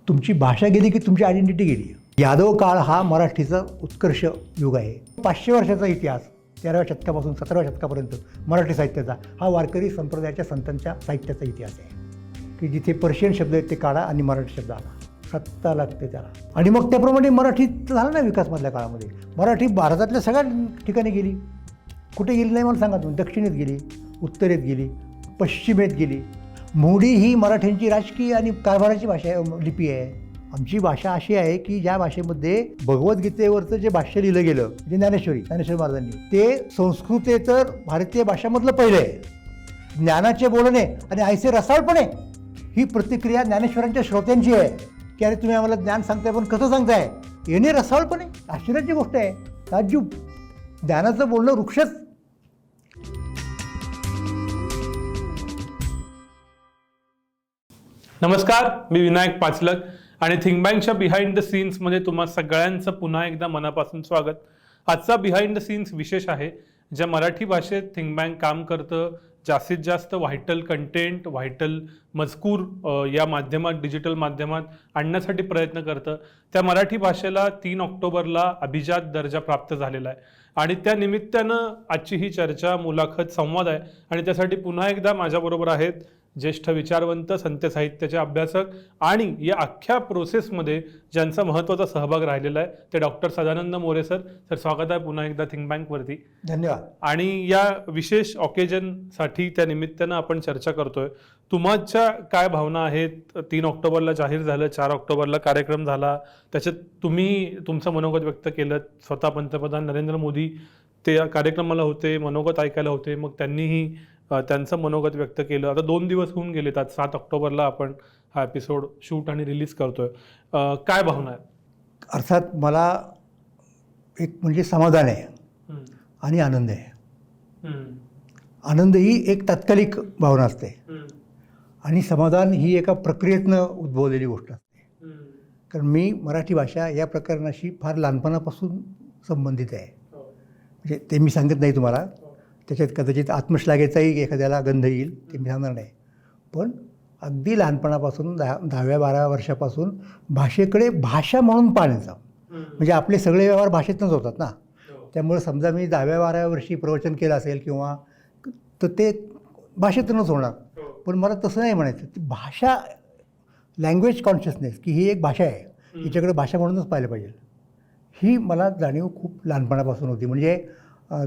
तुमची भाषा गेली की तुमची आयडेंटिटी गेली. यादव काळ हा मराठीचा उत्कर्ष युग आहे. 500 वर्षाचा इतिहास 13व्या शतकापासून 17व्या शतकापर्यंत मराठी साहित्याचा हा वारकरी संप्रदायाच्या संतांच्या साहित्याचा इतिहास आहे की जिथे पर्शियन शब्द आहेत ते काढा आणि मराठी शब्द आला. सत्ता लागते त्याला. आणि मग त्याप्रमाणे मराठीत झाला ना विकास मधल्या काळामध्ये. मराठी भारतातल्या सगळ्या ठिकाणी गेली. कुठे गेली नाही मला सांगा तुम्ही. दक्षिणेत गेली, उत्तरेत गेली, पश्चिमेत गेली. मोडी ही मराठ्यांची राजकीय आणि कारभाराची भाषा आहे, लिपी आहे. आमची भाषा अशी आहे की ज्या भाषेमध्ये भगवद्गीतेवरचं जे भाष्य लिहिलं गेलं म्हणजे ज्ञानेश्वर महाराजांनी ते संस्कृतेतर भारतीय भाषामधलं पहिलं आहे. ज्ञानाचे बोलणे आणि ऐसे रसाळपणे ही प्रतिक्रिया ज्ञानेश्वरांच्या श्रोत्यांची आहे की अरे तुम्ही आम्हाला ज्ञान सांगताय पण कसं सांगताय. येणे रसाळपणे आश्चर्याची गोष्ट आहे. ताज्जुब. ज्ञानाचं बोलणं वृक्षच. नमस्कार, मी विनायक पाचलक आणि थिंक बँकच्या बिहाइंड द सीन्समध्ये तुम्हा सगळ्यांचं पुन्हा एकदा मनापासून स्वागत. आजचा बिहाइंड द सीन्स विशेष आहे. ज्या मराठी भाषेत थिंक बँक काम करतं, जास्तीत जास्त व्हायटल कंटेंट, व्हायटल मजकूर या माध्यमात, डिजिटल माध्यमात आणण्यासाठी प्रयत्न करतं, त्या मराठी भाषेला 3 ऑक्टोबरला अभिजात दर्जा प्राप्त झालेला आहे. आणि त्या निमित्तानं आजची ही चर्चा, मुलाखत, संवाद आहे. आणि त्यासाठी पुन्हा एकदा माझ्याबरोबर आहेत ज्येष्ठ विचारवंत, संत साहित्याचे अभ्यासक आणि या अख्ख्या प्रोसेसमध्ये ज्यांचा महत्त्वाचा सहभाग राहिलेला आहे ते doctor Sadanand More sir. Sir, स्वागत आहे पुन्हा एकदा थिंक बँकवरती. धन्यवाद. आणि या विशेष ऑकेजनसाठी त्या निमित्तानं आपण चर्चा करतोय. तुमच्या काय भावना आहेत? 3 ऑक्टोबरला जाहीर झालं, 4 ऑक्टोबरला कार्यक्रम झाला, त्याच्यात तुम्ही तुमचं मनोगत व्यक्त केलं. स्वतः पंतप्रधान नरेंद्र मोदी ते कार्यक्रमाला होते, मनोगत ऐकायला होते, मग त्यांनीही त्यांचं मनोगत व्यक्त केलं. आता 2 दिवस होऊन गेलेत. आज 7 ऑक्टोबरला आपण हा एपिसोड शूट आणि रिलीज करतोय. काय भावना आहे? अर्थात मला एक म्हणजे समाधान आहे आणि आनंद आहे. आनंद ही एक तात्कालिक भावना असते आणि समाधान ही एका प्रक्रियेतनं उद्भवलेली गोष्ट असते. कारण मी मराठी भाषा या प्रकरणाशी फार लहानपणापासून संबंधित आहे. म्हणजे ते मी सांगत नाही तुम्हाला. त्याच्यात कदाचित आत्मश्लाघेचाही एखाद्याला गंध येईल, ते मी सांगणार नाही. पण अगदी लहानपणापासून 10व्या-12व्या वर्षापासून भाषेकडे भाषा म्हणून पाहण्याचा, म्हणजे आपले सगळे व्यवहार भाषेतूनच होतात ना. त्यामुळे समजा मी 10व्या-12व्या वर्षी प्रवचन केलं असेल किंवा तर ते भाषेतूनच होणार. पण मला तसं नाही म्हणायचं. ती भाषा, लँग्वेज कॉन्शियसनेस की ही एक भाषा आहे, हिच्याकडे भाषा म्हणूनच पाहिलं पाहिजे, ही मला जाणीव खूप लहानपणापासून होती. म्हणजे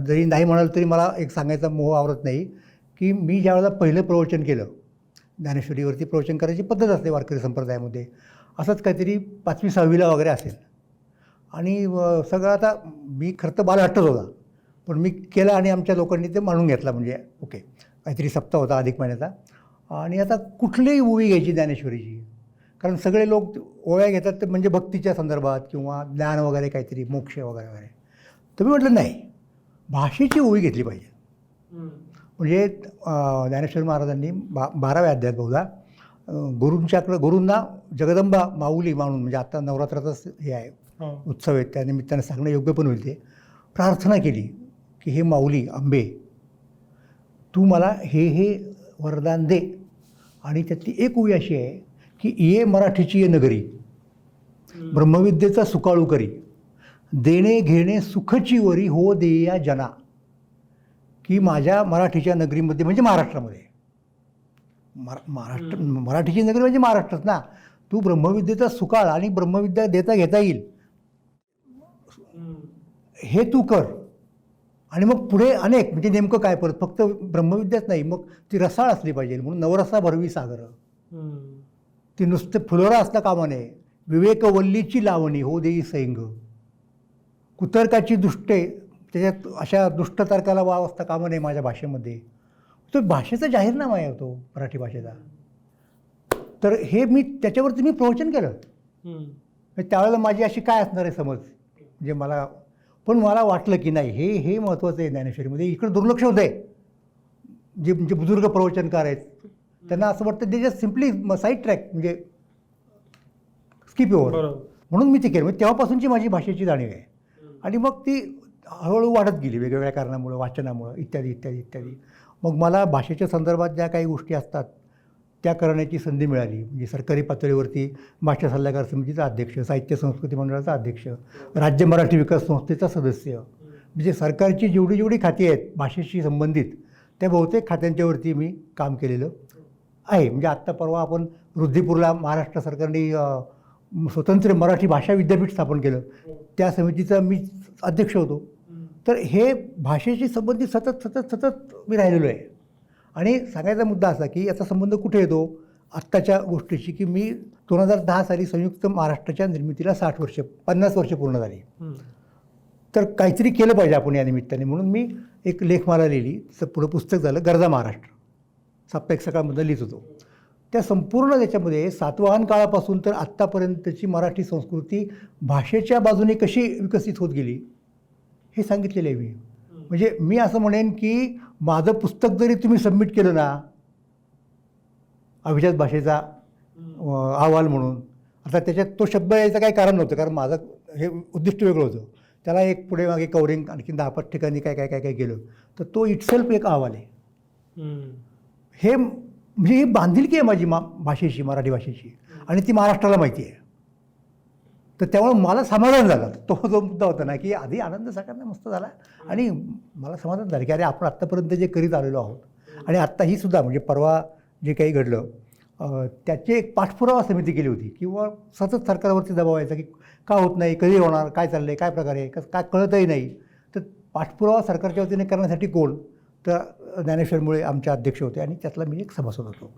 जरी नाही म्हणाल तरी मला एक सांगायचा मोह आवरत नाही की मी ज्यावेळेला पहिलं प्रवचन केलं, ज्ञानेश्वरीवरती प्रवचन करायची पद्धत असते वारकरी संप्रदायामध्ये, असंच काहीतरी 5वी-6वीला वगैरे असेल. आणि सगळं आता मी खरं तर बालहट्टच होता, पण मी केलं आणि आमच्या लोकांनी ते मानून घेतला. म्हणजे ओके, काहीतरी सप्ताह होता अधिक महिन्याचा. आणि आता कुठलीही ओवी घ्यायची ज्ञानेश्वरीची, कारण सगळे लोक ओव्या घेतात तर म्हणजे भक्तीच्या संदर्भात किंवा ज्ञान वगैरे काहीतरी, मोक्ष वगैरे वगैरे. तर मी म्हटलं नाही, भाषेची ओवी घेतली पाहिजे. म्हणजे ज्ञानेश्वर महाराजांनी 12व्या अध्यायात बहुधा गुरूंना जगदंबा माऊली मानून, म्हणजे आता नवरात्राचाच हे आहे उत्सव आहे, त्या निमित्तानं सांगणं योग्य पण होईल, ते प्रार्थना केली की हे माऊली अंबे, तू मला हे वरदान दे. आणि त्यातली एक ओवी अशी आहे की ये मराठीची ये नगरी, ब्रह्मविद्येचा सुकाळू करी, देणे घेणे सुखची वरी हो देया जना. की माझ्या मराठीच्या नगरीमध्ये, म्हणजे महाराष्ट्रामध्ये, मराठीची नगरी म्हणजे महाराष्ट्रच ना, तू ब्रह्मविद्येचा सुकाळ आणि ब्रह्मविद्या देता घेता येईल हे तू कर. आणि मग पुढे अनेक, म्हणजे नेमकं काय, परत फक्त ब्रह्मविद्याच नाही, मग ती रसाळ असली पाहिजे. म्हणून नवरसा भरवी सागर, ती नुसते फुलोरा असता कामा नये, विवेकवल्लीची लावणी हो देई सैंग, कुतर्काची दुष्टे, त्याच्यात अशा दुष्टतर्काला वाव असता कामा नये माझ्या भाषेमध्ये. तो भाषेचा जाहीरनामा आहे तो मराठी भाषेचा. तर हे मी त्याच्यावरती मी प्रवचन केलं. त्यावेळेला माझी अशी काय असणार आहे समज, म्हणजे मला, पण मला वाटलं की नाही, हे महत्त्वाचं आहे ज्ञानेश्वरीमध्ये. इकडे दुर्लक्ष होतं आहे. जे म्हणजे बुजुर्ग प्रवचनकार आहेत त्यांना असं वाटतं ते जस्ट सिम्पली साईड ट्रॅक, म्हणजे स्किप ओव्हर. म्हणून मी ते केलं. म्हणजे तेव्हापासूनची माझी भाषेची जाणीव आहे. आणि मग ती हळूहळू वाढत गेली वेगवेगळ्या कारणामुळं, वाचनामुळं, इत्यादी इत्यादी इत्यादी. मग मला भाषेच्या संदर्भात ज्या काही गोष्टी असतात त्या करण्याची संधी मिळाली. म्हणजे सरकारी पातळीवरती भाषा सल्लागार समितीचा अध्यक्ष, साहित्य संस्कृती मंडळाचा अध्यक्ष, राज्य मराठी विकास संस्थेचा सदस्य, म्हणजे सरकारची जेवढी जेवढी खाती आहेत भाषेशी संबंधित त्या बहुतेक खात्यांच्यावरती मी काम केलेलं आहे. म्हणजे आत्ता परवा आपण रुद्रीपूरला महाराष्ट्र सरकारने स्वतंत्र मराठी भाषा विद्यापीठ स्थापन केलं, त्या समितीचा मी अध्यक्ष होतो. तर हे भाषेशी संबंधित सतत सतत सतत मी राहिलेलो आहे. आणि सांगायचा मुद्दा असा की याचा संबंध कुठे येतो आत्ताच्या गोष्टीशी, की मी 2010 साली संयुक्त महाराष्ट्राच्या निर्मितीला 50 वर्ष पूर्ण झाली. तर काहीतरी केलं पाहिजे आपण या निमित्ताने, म्हणून मी एक लेखमाला लिहिली. पुढं पुस्तक झालं गरजा महाराष्ट्र, साप्ताहिक सकाळमधलं लिहित होतो. त्या संपूर्ण त्याच्यामध्ये सातवाहन काळापासून तर आत्तापर्यंतची मराठी संस्कृती भाषेच्या बाजूने कशी विकसित होत गेली हे सांगितलेलं आहे मी. म्हणजे मी असं म्हणेन की माझं पुस्तक जरी तुम्ही सबमिट केलं ना अभिजात भाषेचा अहवाल म्हणून, आता त्याच्यात तो शब्द यायचं काही कारण नव्हतं, कारण माझं हे उद्दिष्ट वेगळं होतं. त्याला एक पुढे मागे कवरिंग आणखी 10-5 ठिकाणी काय काय काय काय केलं, तर तो इटसेल्फ एक अहवाल आहे. हे म्हणजे ही बांधिलकी आहे माझी भाषेची, मराठी भाषेची, आणि ती महाराष्ट्राला माहिती आहे. तर त्यामुळे मला समाधान झालं. तो जो मुद्दा होता ना की आधी आनंद सगळ्यांना मस्त झाला आणि मला समाधान झालं की अरे आपण आत्तापर्यंत जे करीत आलेलो आहोत आणि आत्ताही सुद्धा म्हणजे परवा जे काही घडलं त्याची एक पाठपुरावा समिती केली होती, किंवा सतत सरकारवरती दबाव व्हायचा की का होत नाही, कधी होणार, काय चाललं आहे, काय प्रकारे, काय कळतही नाही. तर पाठपुरावा सरकारच्या वतीने करण्यासाठी कोण, तर ज्ञानेश्वर मुळे आमचे अध्यक्ष होते आणि त्यातला मी एक सभासद होतो.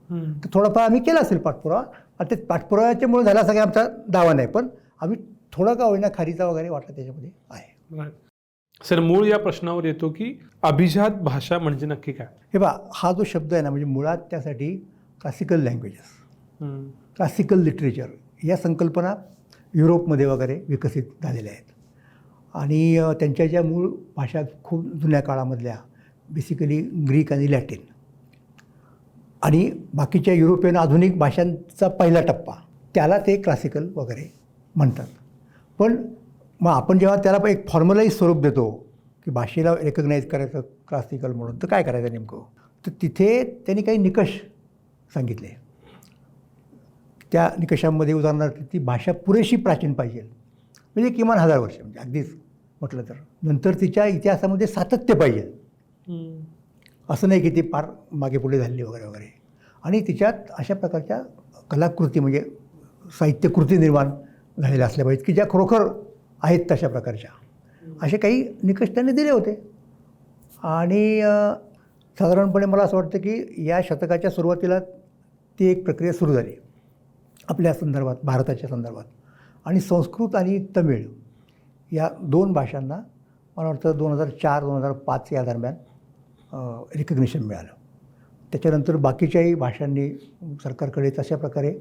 तर थोडाफार आम्ही केला असेल पाठपुरावा, आणि ते पाठपुराव्याच्यामुळे झाला सगळा आमचा दावा नाही, पण आम्ही थोडा का होईना खारीचा वगैरे वाटला त्याच्यामध्ये आहे. सर, मूळ या प्रश्नावर येतो की अभिजात भाषा म्हणजे नक्की काय? हे बा, हा जो शब्द आहे ना, म्हणजे मुळात त्यासाठी क्लासिकल लँग्वेजेस, क्लासिकल लिटरेचर या संकल्पना युरोपमध्ये वगैरे विकसित झालेल्या आहेत. आणि त्यांच्या ज्या मूळ भाषा खूप जुन्या काळामधल्या बेसिकली ग्रीक आणि लॅटिन आणि बाकीच्या युरोपियन आधुनिक भाषांचा पहिला टप्पा, त्याला ते क्लासिकल वगैरे म्हणतात. पण मग आपण जेव्हा त्याला एक फॉर्मलाईज स्वरूप देतो की भाषेला रेकग्नाईज करायचं क्लासिकल म्हणून, तर काय करायचं नेमकं, तर तिथे त्यांनी काही निकष सांगितले. त्या निकषांमध्ये उदाहरणार्थ ती भाषा पुरेशी प्राचीन पाहिजे, म्हणजे किमान 1000 वर्ष, म्हणजे अगदीच म्हटलं तर. नंतर तिच्या इतिहासामध्ये सातत्य पाहिजे, असं नाही की ती फार मागे पुढे झाली वगैरे वगैरे. आणि तिच्यात अशा प्रकारच्या कलाकृती म्हणजे साहित्यकृती निर्माण झालेल्या असल्या पाहिजेत की ज्या खरोखर आहेत तशा प्रकारच्या. असे काही निकष त्यांनी दिले होते. आणि साधारणपणे मला असं वाटतं की या शतकाच्या सुरुवातीला ती एक प्रक्रिया सुरू झाली आपल्या संदर्भात, भारताच्या संदर्भात. आणि संस्कृत आणि तमिळ या 2 भाषांना मला वाटतं 2004-2005 या दरम्यान रिकग्निशन मिळालं. त्याच्यानंतर बाकीच्याही भाषांनी सरकारकडे तशा प्रकारे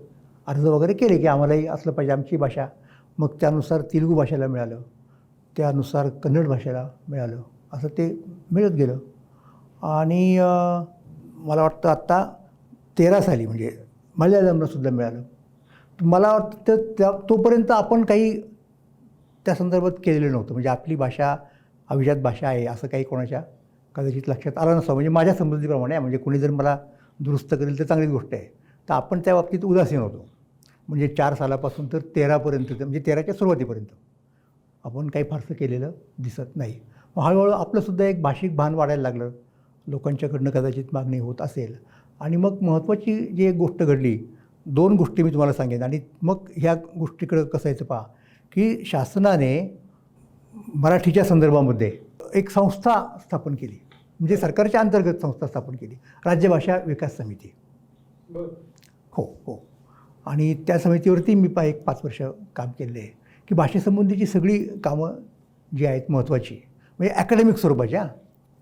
अर्ज वगैरे केले की आम्हालाही असलं पाहिजे आमची भाषा. मग त्यानुसार तेलुगू भाषेला मिळालं, त्यानुसार कन्नड भाषेला मिळालं, असं ते मिळत गेलं. आणि मला वाटतं आत्ता 13 साली म्हणजे मल्याळमलासुद्धा मिळालं. मला वाटतं तोपर्यंत आपण काही त्या संदर्भात केलेलं नव्हतं. म्हणजे आपली भाषा अभिजात भाषा आहे असं काही कोणाच्या कदाचित लक्षात आलं नसतं. म्हणजे माझ्या समजुतीप्रमाणे, म्हणजे कोणी जर मला दुरुस्त करेल तर चांगलीच गोष्ट आहे. तर आपण त्या बाबतीत उदासीन होतो. म्हणजे 4 सालापासून तर 13पर्यंत, म्हणजे 13च्या सुरुवातीपर्यंत आपण काही फारसं केलेलं दिसत नाही. मग हळूहळू आपलंसुद्धा एक भाषिक भान वाढायला लागलं, लोकांच्याकडनं कदाचित मागणी होत असेल. आणि मग महत्त्वाची जी एक गोष्ट घडली, 2 गोष्टी मी तुम्हाला सांगेन आणि मग ह्या गोष्टीकडं कसं यायचं पहा, की शासनाने मराठीच्या संदर्भामध्ये एक संस्था स्थापन केली, म्हणजे सरकारच्या अंतर्गत संस्था स्थापन केली, राज्य भाषा विकास समिती. हो हो. आणि त्या समितीवरती मी एक 5 वर्ष काम केलेलं आहे की भाषेसंबंधीची सगळी कामं जी आहेत महत्त्वाची, म्हणजे ॲकॅडमिक स्वरूपाची,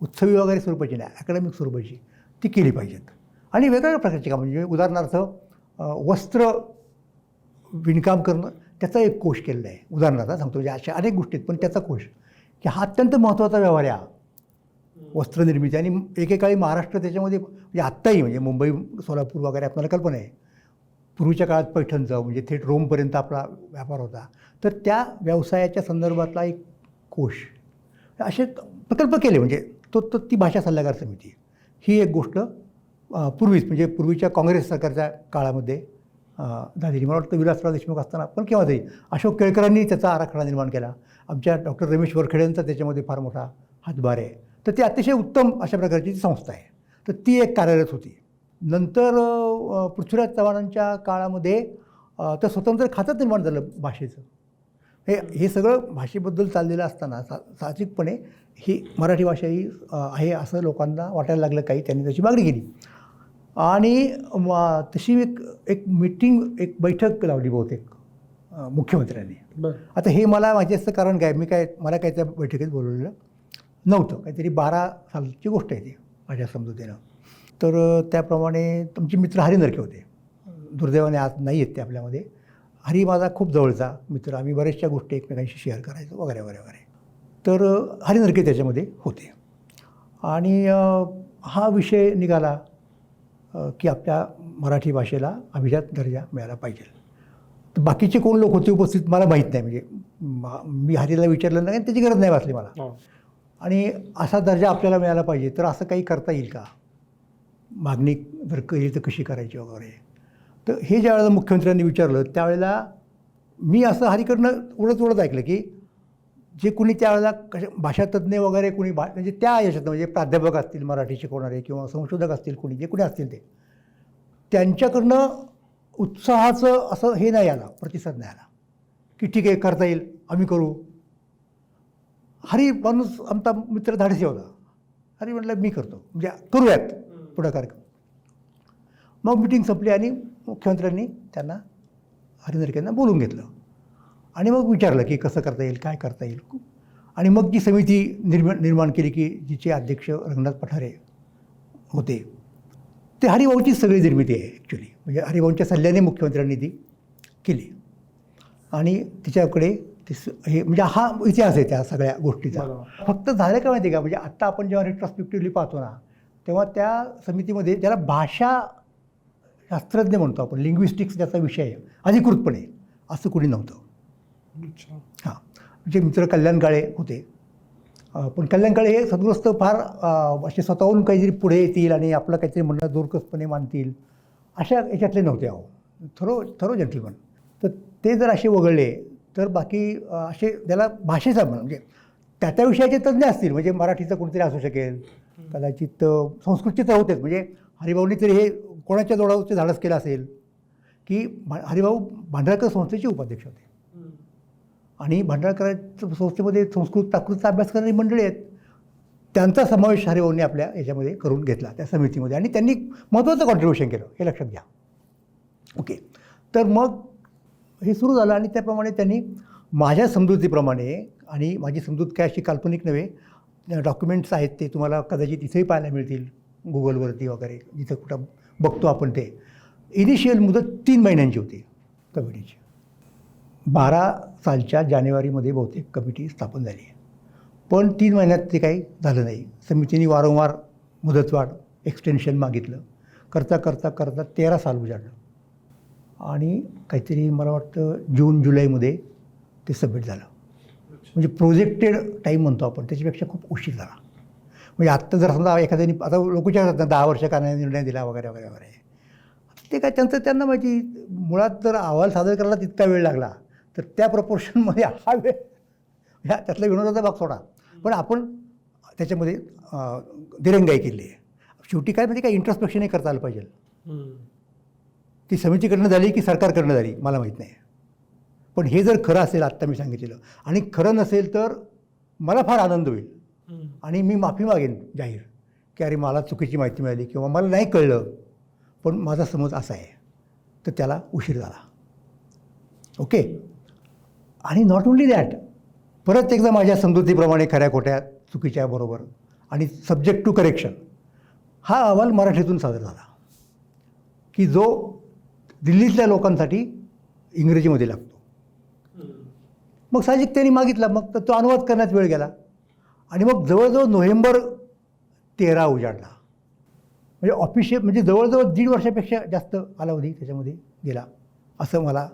उत्सवी वगैरे स्वरूपाची नाही, ॲकॅडमिक स्वरूपाची ती केली पाहिजेत. आणि वेगवेगळ्या प्रकारची कामं, म्हणजे उदाहरणार्थ वस्त्र विणकाम करणं, त्याचा एक कोश केलेला आहे. उदाहरणार्थ सांगतो, म्हणजे अशा अनेक गोष्टी आहेत, पण त्याचा कोश की हा अत्यंत महत्त्वाचा व्यवहार आहे वस्त्रनिर्मिती. आणि एकेकाळी महाराष्ट्र त्याच्यामध्ये, म्हणजे आत्ताही, म्हणजे मुंबई सोलापूर वगैरे आपल्याला कल्पना आहे, पूर्वीच्या काळात पैठणचं म्हणजे थेट रोमपर्यंत आपला व्यापार होता. तर त्या व्यवसायाच्या संदर्भातला एक कोश, असे प्रकल्प केले. म्हणजे ती भाषा सल्लागार समिती ही एक गोष्ट पूर्वीच म्हणजे पूर्वीच्या काँग्रेस सरकारच्या काळामध्ये झालेली. मला वाटतं विलासराव देशमुख असताना पण केव्हा तरी अशोक केळकरांनी त्याचा आराखडा निर्माण केला. आमच्या डॉक्टर रमेश वरखेडेंचा त्याच्यामध्ये फार मोठा हातभार आहे. तर ती अतिशय उत्तम अशा प्रकारची ती संस्था आहे. तर ती एक कार्यरत होती. नंतर पृथ्वीराज चव्हाणांच्या काळामध्ये तर स्वतंत्र खातं निर्माण झालं भाषेचं. हे सगळं भाषेबद्दल चाललेलं असताना साहजिकपणे ही मराठी भाषा ही आहे असं लोकांना वाटायला लागलं. काही त्यांनी त्याची मागणी केली आणि तशी एक मीटिंग एक बैठक लावली बहुतेक मुख्यमंत्र्यांनी. आता हे मला माहिती असतं कारण काय मला काय त्या बैठकीत बोलवलेलं नव्हतं. काहीतरी 12 सालची गोष्ट आहे ती माझ्या समजुतीनं. तर त्याप्रमाणे तुमचे मित्र हरी नरके होते. दुर्दैवाने आज नाही आहेत ते आपल्यामध्ये. हरी माझा खूप जवळचा मित्र. आम्ही बऱ्याचशा गोष्टी एकमेकांशी शेअर करायचो वगैरे वगैरे वगैरे. तर हरी नरके त्याच्यामध्ये होते आणि हा विषय निघाला की आपल्या मराठी भाषेला अभिजात दर्जा मिळाला पाहिजे. तर बाकीचे कोण लोक होते उपस्थित मला माहीत नाही. म्हणजे मी हरीला विचारलं नाही, त्याची गरज नाही वाटली मला. आणि असा दर्जा आपल्याला मिळाला पाहिजे तर असं काही करता येईल का, मागणी जर केली तर कशी करायची वगैरे. तर हे ज्या वेळेला मुख्यमंत्र्यांनी विचारलं त्यावेळेला मी असं हरीकडनं उडत ऐकलं की जे कुणी त्यावेळेला भाषातज्ञ वगैरे कुणी म्हणजे त्या याच्यात म्हणजे प्राध्यापक असतील मराठी शिकवणारे किंवा संशोधक असतील कुणी जे कुणी असतील ते त्यांच्याकडनं उत्साहाचं असं हे नाही आला, प्रतिसाद नाही आला की ठीक आहे करता येईल आम्ही करू. हरी माणूस आमचा मित्र धाडसी होता. हरी म्हटलं मी करतो म्हणजे करूयात पुढाकार. मग मिटिंग संपली आणि मुख्यमंत्र्यांनी त्यांना हरी नरकेंना बोलून घेतलं आणि मग विचारलं की कसं करता येईल काय करता येईल. आणि मग जी समिती निर्माण केली की जिचे अध्यक्ष रंगनाथ पठारे होते. ते हरिभाऊचीच सगळी निर्मिती आहे ॲक्च्युली. म्हणजे हरिभाऊंच्या सल्ल्याने मुख्यमंत्र्यांनी ती केली आणि तिच्याकडे हे म्हणजे हा इतिहास आहे त्या सगळ्या गोष्टीचा. फक्त झालं का माहिती आहे का, म्हणजे आत्ता आपण जेव्हा रेट्रॉस्पेक्टिव्हली पाहतो ना तेव्हा त्या समितीमध्ये ज्याला भाषा शास्त्रज्ञ म्हणतो आपण, लिंग्विस्टिक्स ज्याचा विषय आहे अधिकृतपणे असं कुणी नव्हतं. हां, म्हणजे मित्र कल्याण काळे होते. पण कल्याण काळे हे सद्ग्रस्त फार असे स्वतःहून काहीतरी पुढे येतील आणि आपलं काहीतरी म्हणणं जोरकसपणे मानतील अशा याच्यातले नव्हते. Thorough gentleman. तर ते जर असे वगळले तर बाकी असे त्याला भाषेचा म्हणजे त्या विषयाचे तज्ज्ञ असतील. म्हणजे मराठीचं कोणीतरी असू शकेल, कदाचित संस्कृतचे तर होतेच. म्हणजे हरिभाऊंनी तरी हे कोणाच्या जोडावरचे धाडस केलं असेल की हरिभाऊ भांडारकर संस्थेचे उपाध्यक्ष होते आणि भांडारकर संस्थेमध्ये संस्कृत प्राकृतचा अभ्यास करणारी मंडळी आहेत. त्यांचा समावेश हरिभाऊंनी आपल्या याच्यामध्ये करून घेतला त्या समितीमध्ये आणि त्यांनी महत्त्वाचं कॉन्ट्रीब्युशन केलं हे लक्षात घ्या. ओके, तर मग हे सुरू झालं आणि त्याप्रमाणे त्यांनी माझ्या समजुतीप्रमाणे, आणि माझी समजूत काय अशी काल्पनिक नव्हे, डॉक्युमेंट्स आहेत ते तुम्हाला कदाचित इथेही पाहायला मिळतील गुगलवरती वगैरे जिथं कुठं बघतो आपण. ते इनिशियल मुदत 3 महिन्यांची होती कमिटीची. 12 सालच्या जानेवारीमध्ये बहुतेक कमिटी स्थापन झाली. पण 3 महिन्यात ते काही झालं नाही. समितीने वारंवार मुदतवाढ एक्सटेन्शन मागितलं. करता 13 साल उजाडलं आणि काहीतरी मला वाटतं जून जुलैमध्ये ते सबमिट झालं. म्हणजे प्रोजेक्टेड टाईम म्हणतो आपण त्याच्यापेक्षा खूप उशीर झाला. म्हणजे आत्ता जर समजा एखाद्याने आता लोक विचारतात 10 वर्ष का नाही निर्णय दिला वगैरे वगैरे वगैरे. ते काय त्यांना माहिती. मुळात जर अहवाल सादर करायला तितका वेळ लागला तर त्या प्रपोर्शनमध्ये हा वेळ त्यातला विनोदाचा भाग सोडा. पण आपण त्याच्यामध्ये दिरंगाई केली आहे. शेवटी काय म्हणजे काय इंट्रोस्पेक्शनही करता आलं पाहिजे. ती समितीकडनं झाली की सरकारकडनं झाली मला माहीत नाही. पण हे जर खरं असेल आत्ता मी सांगितलेलं आणि खरं नसेल तर मला फार आनंद होईल आणि मी माफी मागेन जाहीर की अरे मला चुकीची माहिती मिळाली किंवा मला नाही कळलं पण माझा समज असा आहे. तर त्याला उशीर झाला. ओके. आणि नॉट ओन्ली दॅट, परत एकदा माझ्या समजुतीप्रमाणे खऱ्या खोट्या चुकीच्या बरोबर आणि सब्जेक्ट टू करेक्शन हा अहवाल मराठीतून सादर झाला की जो दिल्लीतल्या लोकांसाठी इंग्रजीमध्ये लागतो. मग साहजिक त्यांनी मागितला. मग तो अनुवाद करण्यात वेळ गेला आणि मग जवळजवळ नोव्हेंबर 13 उजाडला. म्हणजे ऑफिशियल म्हणजे जवळजवळ 1.5 वर्षापेक्षा जास्त कालावधी त्याच्यामध्ये गेला असं मला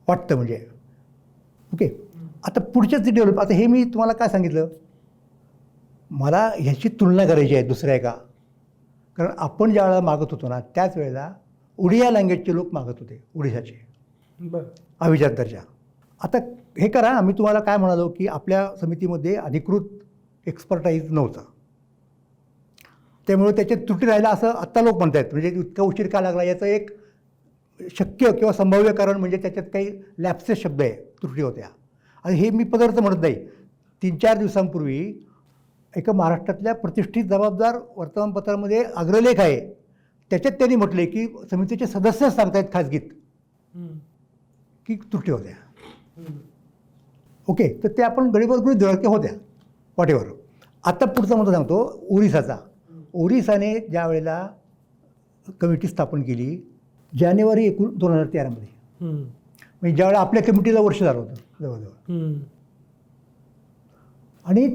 वाटतं. म्हणजे ओके. आता पुढच्याच डेव्हलप. आता हे मी तुम्हाला काय सांगितलं, मला ह्याची तुलना करायची आहे दुसऱ्या एका कारण आपण ज्या वेळेला मागत होतो ना त्याच वेळेला उडिया लँग्वेजचे लोक मागत होते, ओडिशाचे बरं. अभिजात दर्जा. आता हे करा, मी तुम्हाला काय म्हणालो की आपल्या समितीमध्ये अधिकृत एक्सपर्टाईज नव्हता, त्यामुळे त्याच्यात त्रुटी राहिला असं आत्ता लोक म्हणत आहेत. म्हणजे इतका उशीर का लागला याचं एक शक्य किंवा संभाव्य कारण म्हणजे त्याच्यात काही लॅप्सेस शब्द आहे, त्रुटी होत्या. आणि हे मी पदार्थ म्हणत नाही. 3-4 दिवसांपूर्वी एका महाराष्ट्रातल्या प्रतिष्ठित जबाबदार वर्तमानपत्रामध्ये अग्रलेख आहे, त्याच्यात त्यांनी म्हटले की समितीचे सदस्य सांगतायत खाजगीत की त्रुटी होत्या. ओके, तर ते आपण गडीबरोबर धडके होत्या वाटेवर. आता पुढचा मुद्दा सांगतो, ओरिसाचा. ओरिसाने ज्या वेळेला कमिटी स्थापन केली जानेवारी 2013मध्ये, म्हणजे ज्यावेळेला आपल्या कमिटीला वर्ष झालं होतं जवळजवळ, आणि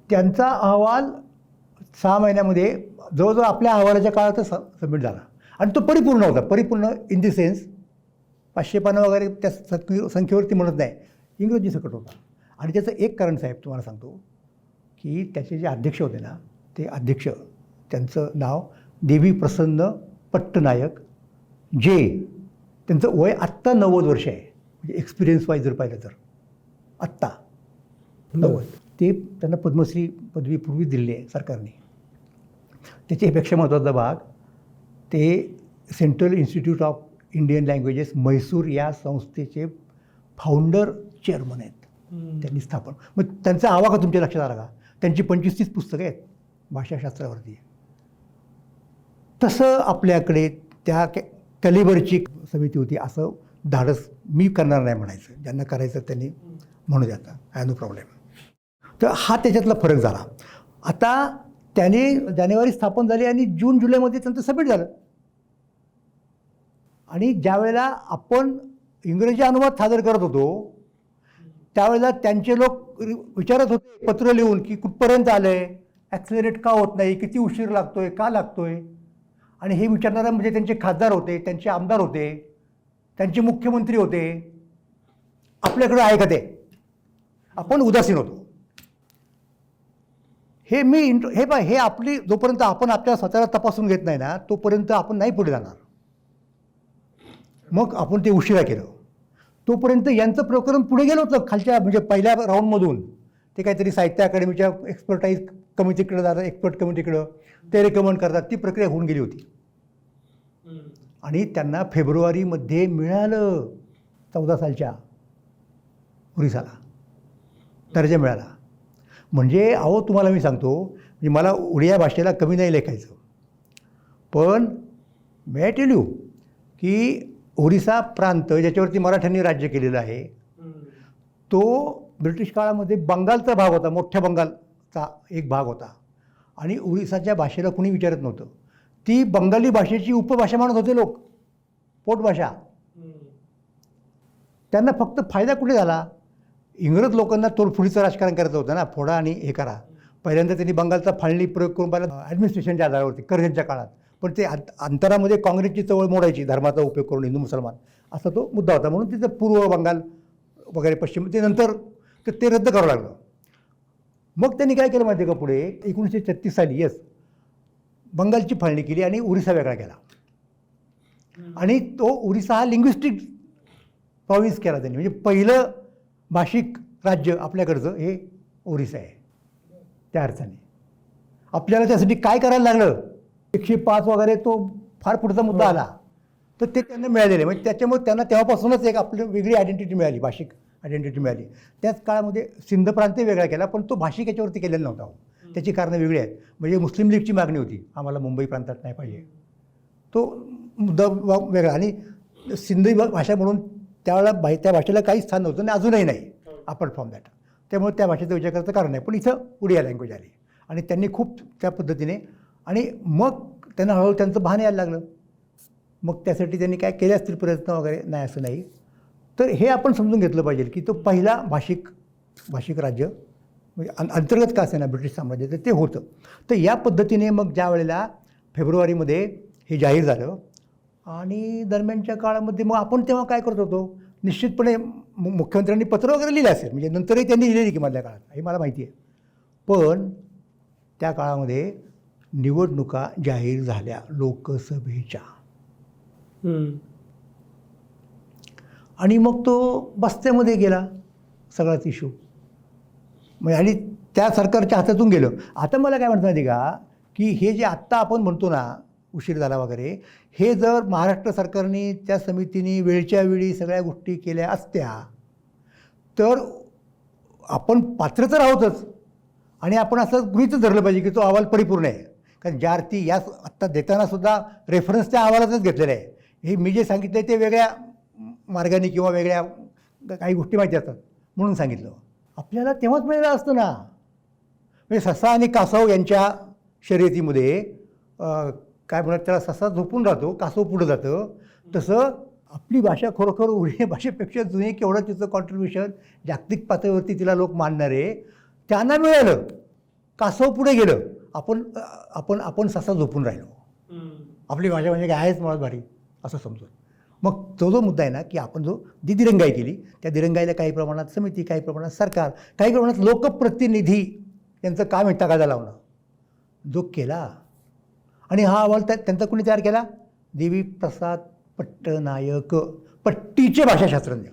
त्यांचा अहवाल 6 महिन्यामध्ये जवळजवळ आपल्या अहवालाच्या काळातच सबमिट झाला. आणि तो परिपूर्ण होता, परिपूर्ण इन दी सेन्स 500 पानं वगैरे त्या संख्येवरती म्हणत नाही, इंग्रजी सकट होता. आणि त्याचं एक कारण साहेब तुम्हाला सांगतो की त्याचे जे अध्यक्ष होते ना, ते अध्यक्ष, त्यांचं नाव देवी प्रसन्न पट्टनायक, जे त्यांचं वय आत्ता 90 वर्ष आहे. म्हणजे एक्सपिरियन्स वाईज जर पाहिलं तर आत्ता 90. ते त्यांना पद्मश्री पदवी पूर्वी दिली आहे सरकारने. त्याच्यापेक्षा महत्त्वाचा भाग, ते central institute of Indian languages Mysore या संस्थेचे फाउंडर चेअरमन आहेत. त्यांनी स्थापन, मग त्यांचा आवाका तुमच्या लक्षात आला का? त्यांची 25-30 पुस्तकं आहेत भाषाशास्त्रावरती. तसं आपल्याकडे त्या कॅलिबरची समिती होती असं धाडस मी करणार नाही म्हणायचं. ज्यांना करायचं त्यांनी म्हणू द्या, आता आय नो प्रॉब्लेम. तर हा त्याच्यातला फरक झाला. आता त्याने जानेवारी स्थापन झाली आणि जून-जुलैमध्ये त्यांचं सबमिट झालं. आणि ज्या वेळेला आपण इंग्रजी अनुवाद सादर करत होतो त्यावेळेला त्यांचे लोक विचारत होते पत्र लिहून की कुठपर्यंत आलं आहे, ॲक्सिलरेट का होत नाही, किती उशीर लागतोय, का लागतोय. आणि हे विचारणारे म्हणजे त्यांचे खासदार होते, त्यांचे आमदार होते, त्यांचे मुख्यमंत्री होते. आपल्याकडं आहे का ते? आपण उदासीन होतो. हे आपली जोपर्यंत आपण आपल्या स्वतःला तपासून घेत नाही ना तोपर्यंत आपण नाही पुढे जाणार. मग आपण ते उशिरा केलं. तोपर्यंत यांचं प्रकरण पुढे गेलं होतं खालच्या, म्हणजे पहिल्या राऊंडमधून. ते काहीतरी साहित्य अकादमीच्या एक्सपर्टाईज कमिटीकडे जातात, एक्सपर्ट कमिटीकडं ते रेकमेंड करतात, ती प्रक्रिया होऊन गेली होती. आणि त्यांना फेब्रुवारीमध्ये मिळालं 14 सालच्या ओरिसाला दर्जा मिळाला. म्हणजे अहो तुम्हाला मी सांगतो, म्हणजे मला उडिया भाषेला कमी नाही लेखायचं, पण मे आय टेल यू की ओरिसा प्रांत ज्याच्यावरती मराठ्यांनी राज्य केलेलं आहे, तो ब्रिटिश काळामध्ये बंगालचा भाग होता, मोठ्या बंगालचा एक भाग होता. आणि ओरिसाच्या भाषेला कुणी विचारत नव्हतं. ती बंगाली भाषेची उपभाषा म्हणत होते लोक, पोटभाषा. त्यांना फक्त फायदा कुठे झाला? इंग्रज लोकांना तोडफोडीचं राजकारण करायचं होतं ना, फोडा आणि हे करा. पहिल्यांदा त्यांनी बंगालचा फाळणी प्रयोग करून पाहिला ॲडमिनिस्ट्रेशनच्या आधारावरती कर्जनच्या काळात. पण ते अंतरामध्ये काँग्रेसची चळवळ मोडायची, धर्माचा उपयोग करून हिंदू मुसलमान, असा तो मुद्दा होता. म्हणून तिथं पूर्व बंगाल वगैरे पश्चिम, ते नंतर ते रद्द करावं लागलं. मग त्यांनी काय केलं माहिती आहे का, पुढे 1936 साली बंगालची फाळणी केली आणि ओरिसा वेगळा केला. आणि तो ओरिसा हा लिंग्विस्टिक प्रॉव्हिन्स केला त्यांनी. म्हणजे पहिलं भाषिक राज्य आपल्याकडचं हे ओरिसा आहे. त्या अर्थाने आपल्याला त्यासाठी काय करायला लागलं, 105 वगैरे तो फार पुढचा मुद्दा आला, तर ते त्यांना मिळालेलं आहे. म्हणजे त्याच्यामुळे त्यांना तेव्हापासूनच एक आपली वेगळी आयडेंटिटी मिळाली, भाषिक आयडेंटिटी मिळाली. त्याच काळामध्ये सिंध प्रांत वेगळा केला, पण तो भाषिक याच्यावरती केलेला नव्हता. त्याची कारणं वेगळी आहेत. म्हणजे मुस्लिम लीगची मागणी होती, आम्हाला मुंबई प्रांतात नाही पाहिजे, तो मुद्दा वेगळा. आणि सिंधी भाषा म्हणून त्यावेळेला त्या भाषेला काही स्थान नव्हतं आणि अजूनही नाही अपार्ट फ्रॉम दॅट. त्यामुळे त्या भाषेचा विचार करायचं कारण नाही. पण इथं उडिया लँग्वेज आली आणि त्यांनी खूप त्या पद्धतीने, आणि मग त्यांना हळूहळू त्यांचं भान यायला लागलं. मग त्यासाठी त्यांनी काय केले असतील प्रयत्न वगैरे, नाही असं नाही. तर हे आपण समजून घेतलं पाहिजे की तो पहिला भाषिक राज्य म्हणजे अंतर्गत का असेना ब्रिटिश साम्राज्याचं ते होतं. तर या पद्धतीने मग ज्या वेळेला फेब्रुवारीमध्ये हे जाहीर झालं आणि दरम्यानच्या काळामध्ये मग आपण तेव्हा काय करत होतो, निश्चितपणे मुख्यमंत्र्यांनी पत्र वगैरे लिहिलं असेल, म्हणजे नंतरही त्यांनी लिहिलेली की मधल्या काळात, हे मला माहिती आहे. पण त्या काळामध्ये निवडणुका जाहीर झाल्या लोकसभेच्या. आणि मग तो बस्त्यामध्ये गेला सगळाच इश्यू. म्हणजे आणि त्या सरकारच्या हातातून गेलं. आता मला काय म्हणतं माहिती का, की हे जे आत्ता आपण म्हणतो ना उशीर झाला वगैरे, हे जर महाराष्ट्र सरकारने त्या समितीने वेळच्या वेळी सगळ्या गोष्टी केल्या असत्या तर आपण पात्र तर आहोतच. आणि आपण असं गृहीतच धरलं पाहिजे की तो अहवाल परिपूर्ण आहे. कारण ज्या अर्थी या आत्ता देताना सुद्धा रेफरन्स त्या अहवालातच घेतलेला आहे. हे मी जे सांगितलं आहे ते वेगळ्या मार्गाने किंवा वेगळ्या काही गोष्टी माहिती असतात म्हणून सांगितलं. आपल्याला तेव्हाच मिळालं असतं ना. म्हणजे ससा आणि कासव यांच्या शर्यतीमध्ये काय म्हणत त्याला ससा झोपून राहतो, कासव पुढं जातं. तसं आपली भाषा खरोखर ओरिजिनल भाषेपेक्षा जुनी केवढं तिचं कॉन्ट्रीब्युशन जागतिक पातळीवरती तिला लोक मानणारे त्यांना मिळालं. कासव पुढे गेलं, आपण ससा झोपून राहिलो. आपली भाषा म्हणजे काय आहेच मुळात भारी असं समजून. मग तो जो मुद्दा आहे ना की आपण जो दिरंगाई केली त्या दिरंगाईला काही प्रमाणात समिती, काही प्रमाणात सरकार, काही प्रमाणात लोकप्रतिनिधी यांचं काम आहे तगादा लावणं जो केला. आणि हा अहवाल त्यांचा कुणी तयार केला? देवीप्रसाद पट्टनायक, पट्टीचे भाषाशास्त्रज्ञ.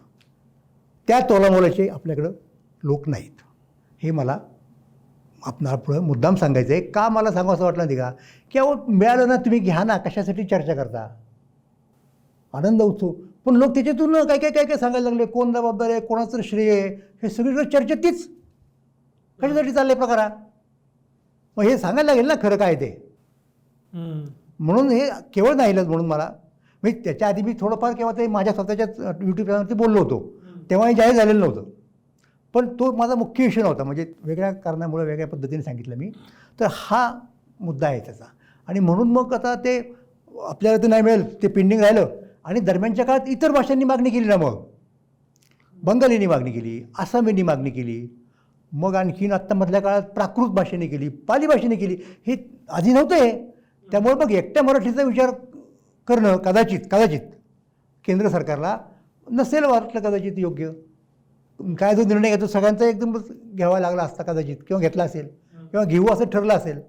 त्या तोलामोलाचे आपल्याकडं लोक नाहीत. हे मला आपणाला पुढं मुद्दाम सांगायचं आहे. का मला सांगावं असं वाटलं नाही का, की अहो मिळालं ना तुम्ही घ्या ना, कशासाठी चर्चा करता, आनंद उत्सव. पण लोक त्याच्यातून काय काय काय काय सांगायला लागले, कोण जबाबदार आहे, कोणाचं श्रेय आहे, हे सगळीकडे चर्चा तीच कशासाठी चालले प्रकार. मग हे सांगायला लागेल ना खरं काय ते. म्हणून हे केवळ नाहीलच म्हणून मला म्हणजे त्याच्या आधी मी थोडंफार केव्हा ते माझ्या स्वतःच्या यूट्यूब चॅनलवरती बोललो होतो तेव्हा हे जाहीर झालेलं नव्हतं. पण तो माझा मुख्य विषय नव्हता. म्हणजे वेगळ्या कारणामुळे वेगळ्या पद्धतीने सांगितलं मी. तर हा मुद्दा आहे त्याचा. आणि म्हणून मग आता ते आपल्याला ते नाही मिळेल, ते पेंडिंग राहिलं. आणि दरम्यानच्या काळात इतर भाषांनी मागणी केली ना. मग बंगालींनी मागणी केली, आसामींनी मागणी केली, मग आणखीन आत्ता मधल्या काळात प्राकृत भाषेने केली, पाली भाषेने केली. हे आधी नव्हतं हे. त्यामुळे मग एकट्या मराठीचा विचार करणं कदाचित केंद्र सरकारला नसेल वाटलं कदाचित योग्य. काय जो निर्णय घेतो सगळ्यांचा एकदम घ्यावा लागला असता कदाचित, किंवा घेतला असेल, किंवा घेऊ असं ठरलं असेल.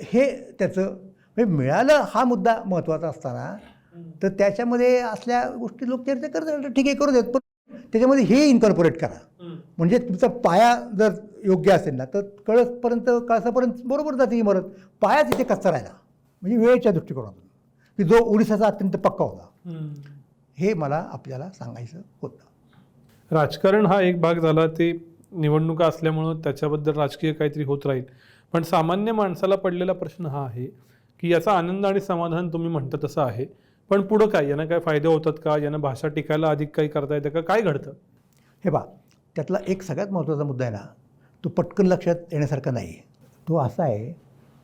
हे त्याचं म्हणजे मिळालं हा मुद्दा महत्त्वाचा असताना तर त्याच्यामध्ये असल्या गोष्टी लोक चर्चा करतात. ठीक आहे, करू देत, पण त्याच्यामध्ये हे इन्कॉर्पोरेट करा. म्हणजे तुमचा पाया जर योग्य असेल ना तर कळसापर्यंत बरोबर जाते इमारत. पाया तिथे कच्चा राहिला म्हणजे वेळेच्या दृष्टिकोनातून की जो ओडिसाचा अत्यंत पक्का होता. हे मला आपल्याला सांगायचं होतं. राजकारण हा एक भाग झाला, ते निवडणुका असल्यामुळं त्याच्याबद्दल राजकीय काहीतरी होत राहील. पण सामान्य माणसाला पडलेला प्रश्न हा आहे की याचा आनंद आणि समाधान तुम्ही म्हणता तसं आहे, पण पुढं काय, यानं काय फायदे होतात का, यानं भाषा टिकायला अधिक काही करता येतं का, काय घडतं? हे बा, त्यातला एक सगळ्यात महत्त्वाचा मुद्दा आहे ना, तो पटकन लक्षात येण्यासारखा नाही. तो असा आहे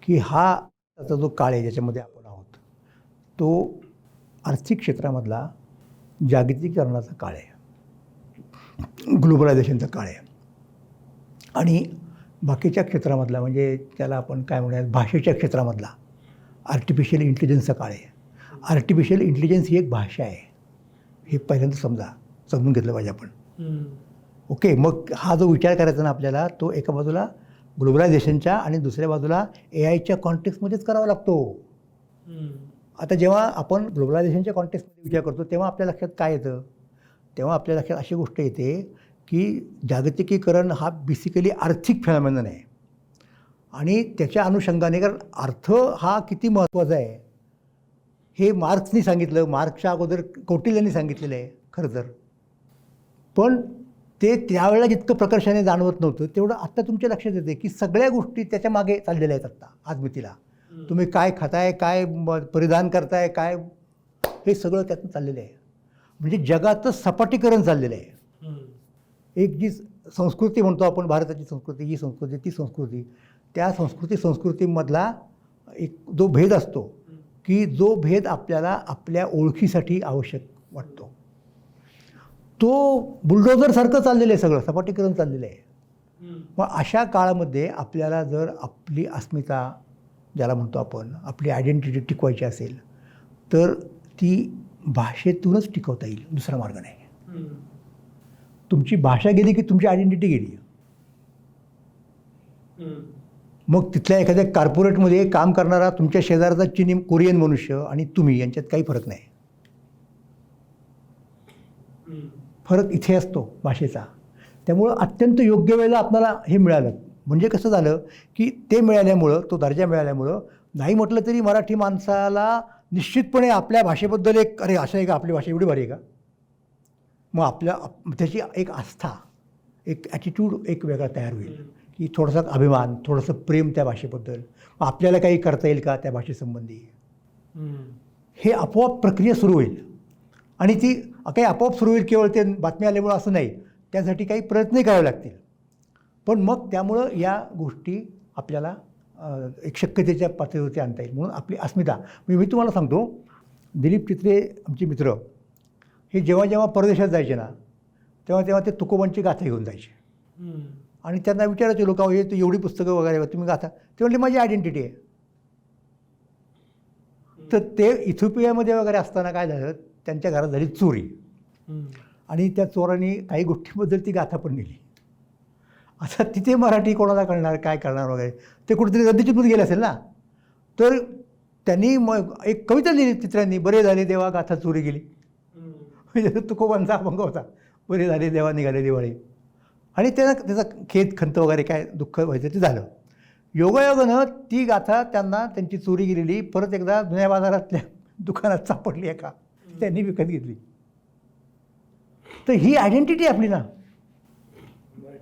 की हा त्याचा जो काळ आहे ज्याच्यामध्ये आपण आहोत तो आर्थिक क्षेत्रामधला जागतिकीकरणाचा काळ आहे, ग्लोबलायझेशनचा काळ आहे. आणि बाकीच्या क्षेत्रामधला म्हणजे त्याला आपण काय म्हणूयात भाषेच्या क्षेत्रामधला आर्टिफिशियल इंटेलिजन्सचा काळ आहे. आर्टिफिशियल इंटेलिजन्स ही एक भाषा आहे, हे पहिल्यांदा समजून घेतलं पाहिजे आपण. ओके, मग हा जो विचार करायचा ना आपल्याला तो एका बाजूला ग्लोबलायझेशनच्या आणि दुसऱ्या बाजूला AIच्या कॉन्टेक्स्टमध्येच करावा लागतो. आता जेव्हा आपण ग्लोबलायझेशनच्या कॉन्टेक्स्टमध्ये विचार करतो तेव्हा आपल्या लक्षात काय येतं, तेव्हा आपल्या लक्षात अशी गोष्ट येते की जागतिकीकरण हा बेसिकली आर्थिक फेनॉमेनन आहे. आणि त्याच्या अनुषंगाने कारण अर्थ हा किती महत्त्वाचा आहे हे मार्क्सनी सांगितलं, मार्क्सच्या अगोदर कौटिल्यांनी सांगितलेलं आहे खरं तर. पण ते त्यावेळेला जितकं प्रकर्षाने जाणवत नव्हतं तेवढं आत्ता तुमच्या लक्षात येते की सगळ्या गोष्टी त्याच्या मागे चाललेल्या आहेत. आत्ता आजमितीला तुम्ही काय खाताय, काय परिधान करताय, काय हे सगळं त्यातून चाललेलं आहे. म्हणजे जगाचं सपाटीकरण चाललेलं आहे. एक जी संस्कृती म्हणतो आपण भारताची संस्कृती, ही संस्कृती, ती संस्कृती, त्या संस्कृतीमधला एक जो भेद असतो की जो भेद आपल्याला आपल्या ओळखीसाठी आवश्यक वाटतो तो बुलडोझरसारखं चाललेलं आहे, सगळं सपाटीकरण चाललेलं आहे. मग अशा काळामध्ये आपल्याला जर आपली अस्मिता ज्याला म्हणतो आपण आपली आयडेंटिटी टिकवायची असेल तर ती भाषेतूनच टिकवता येईल, दुसरा मार्ग नाही. तुमची भाषा गेली की तुमची आयडेंटिटी गेली. मग तिथल्या एखाद्या कॉर्पोरेटमध्ये काम करणारा तुमच्या शेजारचा चीनी कोरियन मनुष्य आणि तुम्ही यांच्यात काही फरक नाही. फरक इथे असतो भाषेचा. त्यामुळं अत्यंत योग्य वेळेला आपल्याला हे मिळालं. म्हणजे कसं झालं की ते मिळाल्यामुळं, तो दर्जा मिळाल्यामुळं नाही म्हटलं तरी मराठी माणसाला निश्चितपणे आपल्या भाषेबद्दल एक अरे असं आहे का, आपली भाषा एवढी भारी आहे का, मग त्याची एक आस्था, एक ॲटिट्यूड एक वेगळा तयार होईल की थोडासा अभिमान, थोडंसं प्रेम त्या भाषेबद्दल, मग आपल्याला काही करता येईल का त्या भाषेसंबंधी, हे आपोआप प्रक्रिया सुरू होईल. आणि ती काही आपोआप सुरू होईल केवळ ते बातम्या आल्यामुळं असं नाही, त्यासाठी काही प्रयत्नही करावे लागतील. पण मग त्यामुळं या गोष्टी आपल्याला एक शक्यतेच्या पातळीवरती आणता येईल. म्हणून आपली अस्मिता, मी तुम्हाला सांगतो, दिलीप चित्रे आमचे मित्र हे जेव्हा जेव्हा परदेशात जायचे ना, तेव्हा तेव्हा ते तुकोबांची गाथा घेऊन जायचे. आणि त्यांना विचारायचे लोक, हे तू एवढी पुस्तकं वगैरे तुम्ही गाथा, ते म्हणले माझी आयडेंटिटी आहे. तर ते इथिओपियामध्ये वगैरे असताना काय झालं, त्यांच्या घरात झाली चोरी आणि त्या चोरांनी काही गोष्टींबद्दल ती गाथा पण नेली. आता तिथे मराठी कोणाला कळणार, काय करणार वगैरे, ते कुठेतरी रद्दीचीत गेले असेल ना. तर त्यांनी मग एक कविता लिहिली चित्रांनी, बरे झाले देवा गाथा चोरी गेली. म्हणजे तुकोबांचा अभंग होता, बरे झाले देवा निघाले दिवाळी. आणि त्याचा खेद खंत वगैरे काय दुःख व्हायचं ते झालं. योगायोगानं ती गाथा त्यांना त्यांची चोरी गेलेली परत एकदा जुन्या बाजारातल्या दुकानात सापडली आहे का, त्यांनी विकत घेतली. तर ही आयडेंटिटी आपली ना.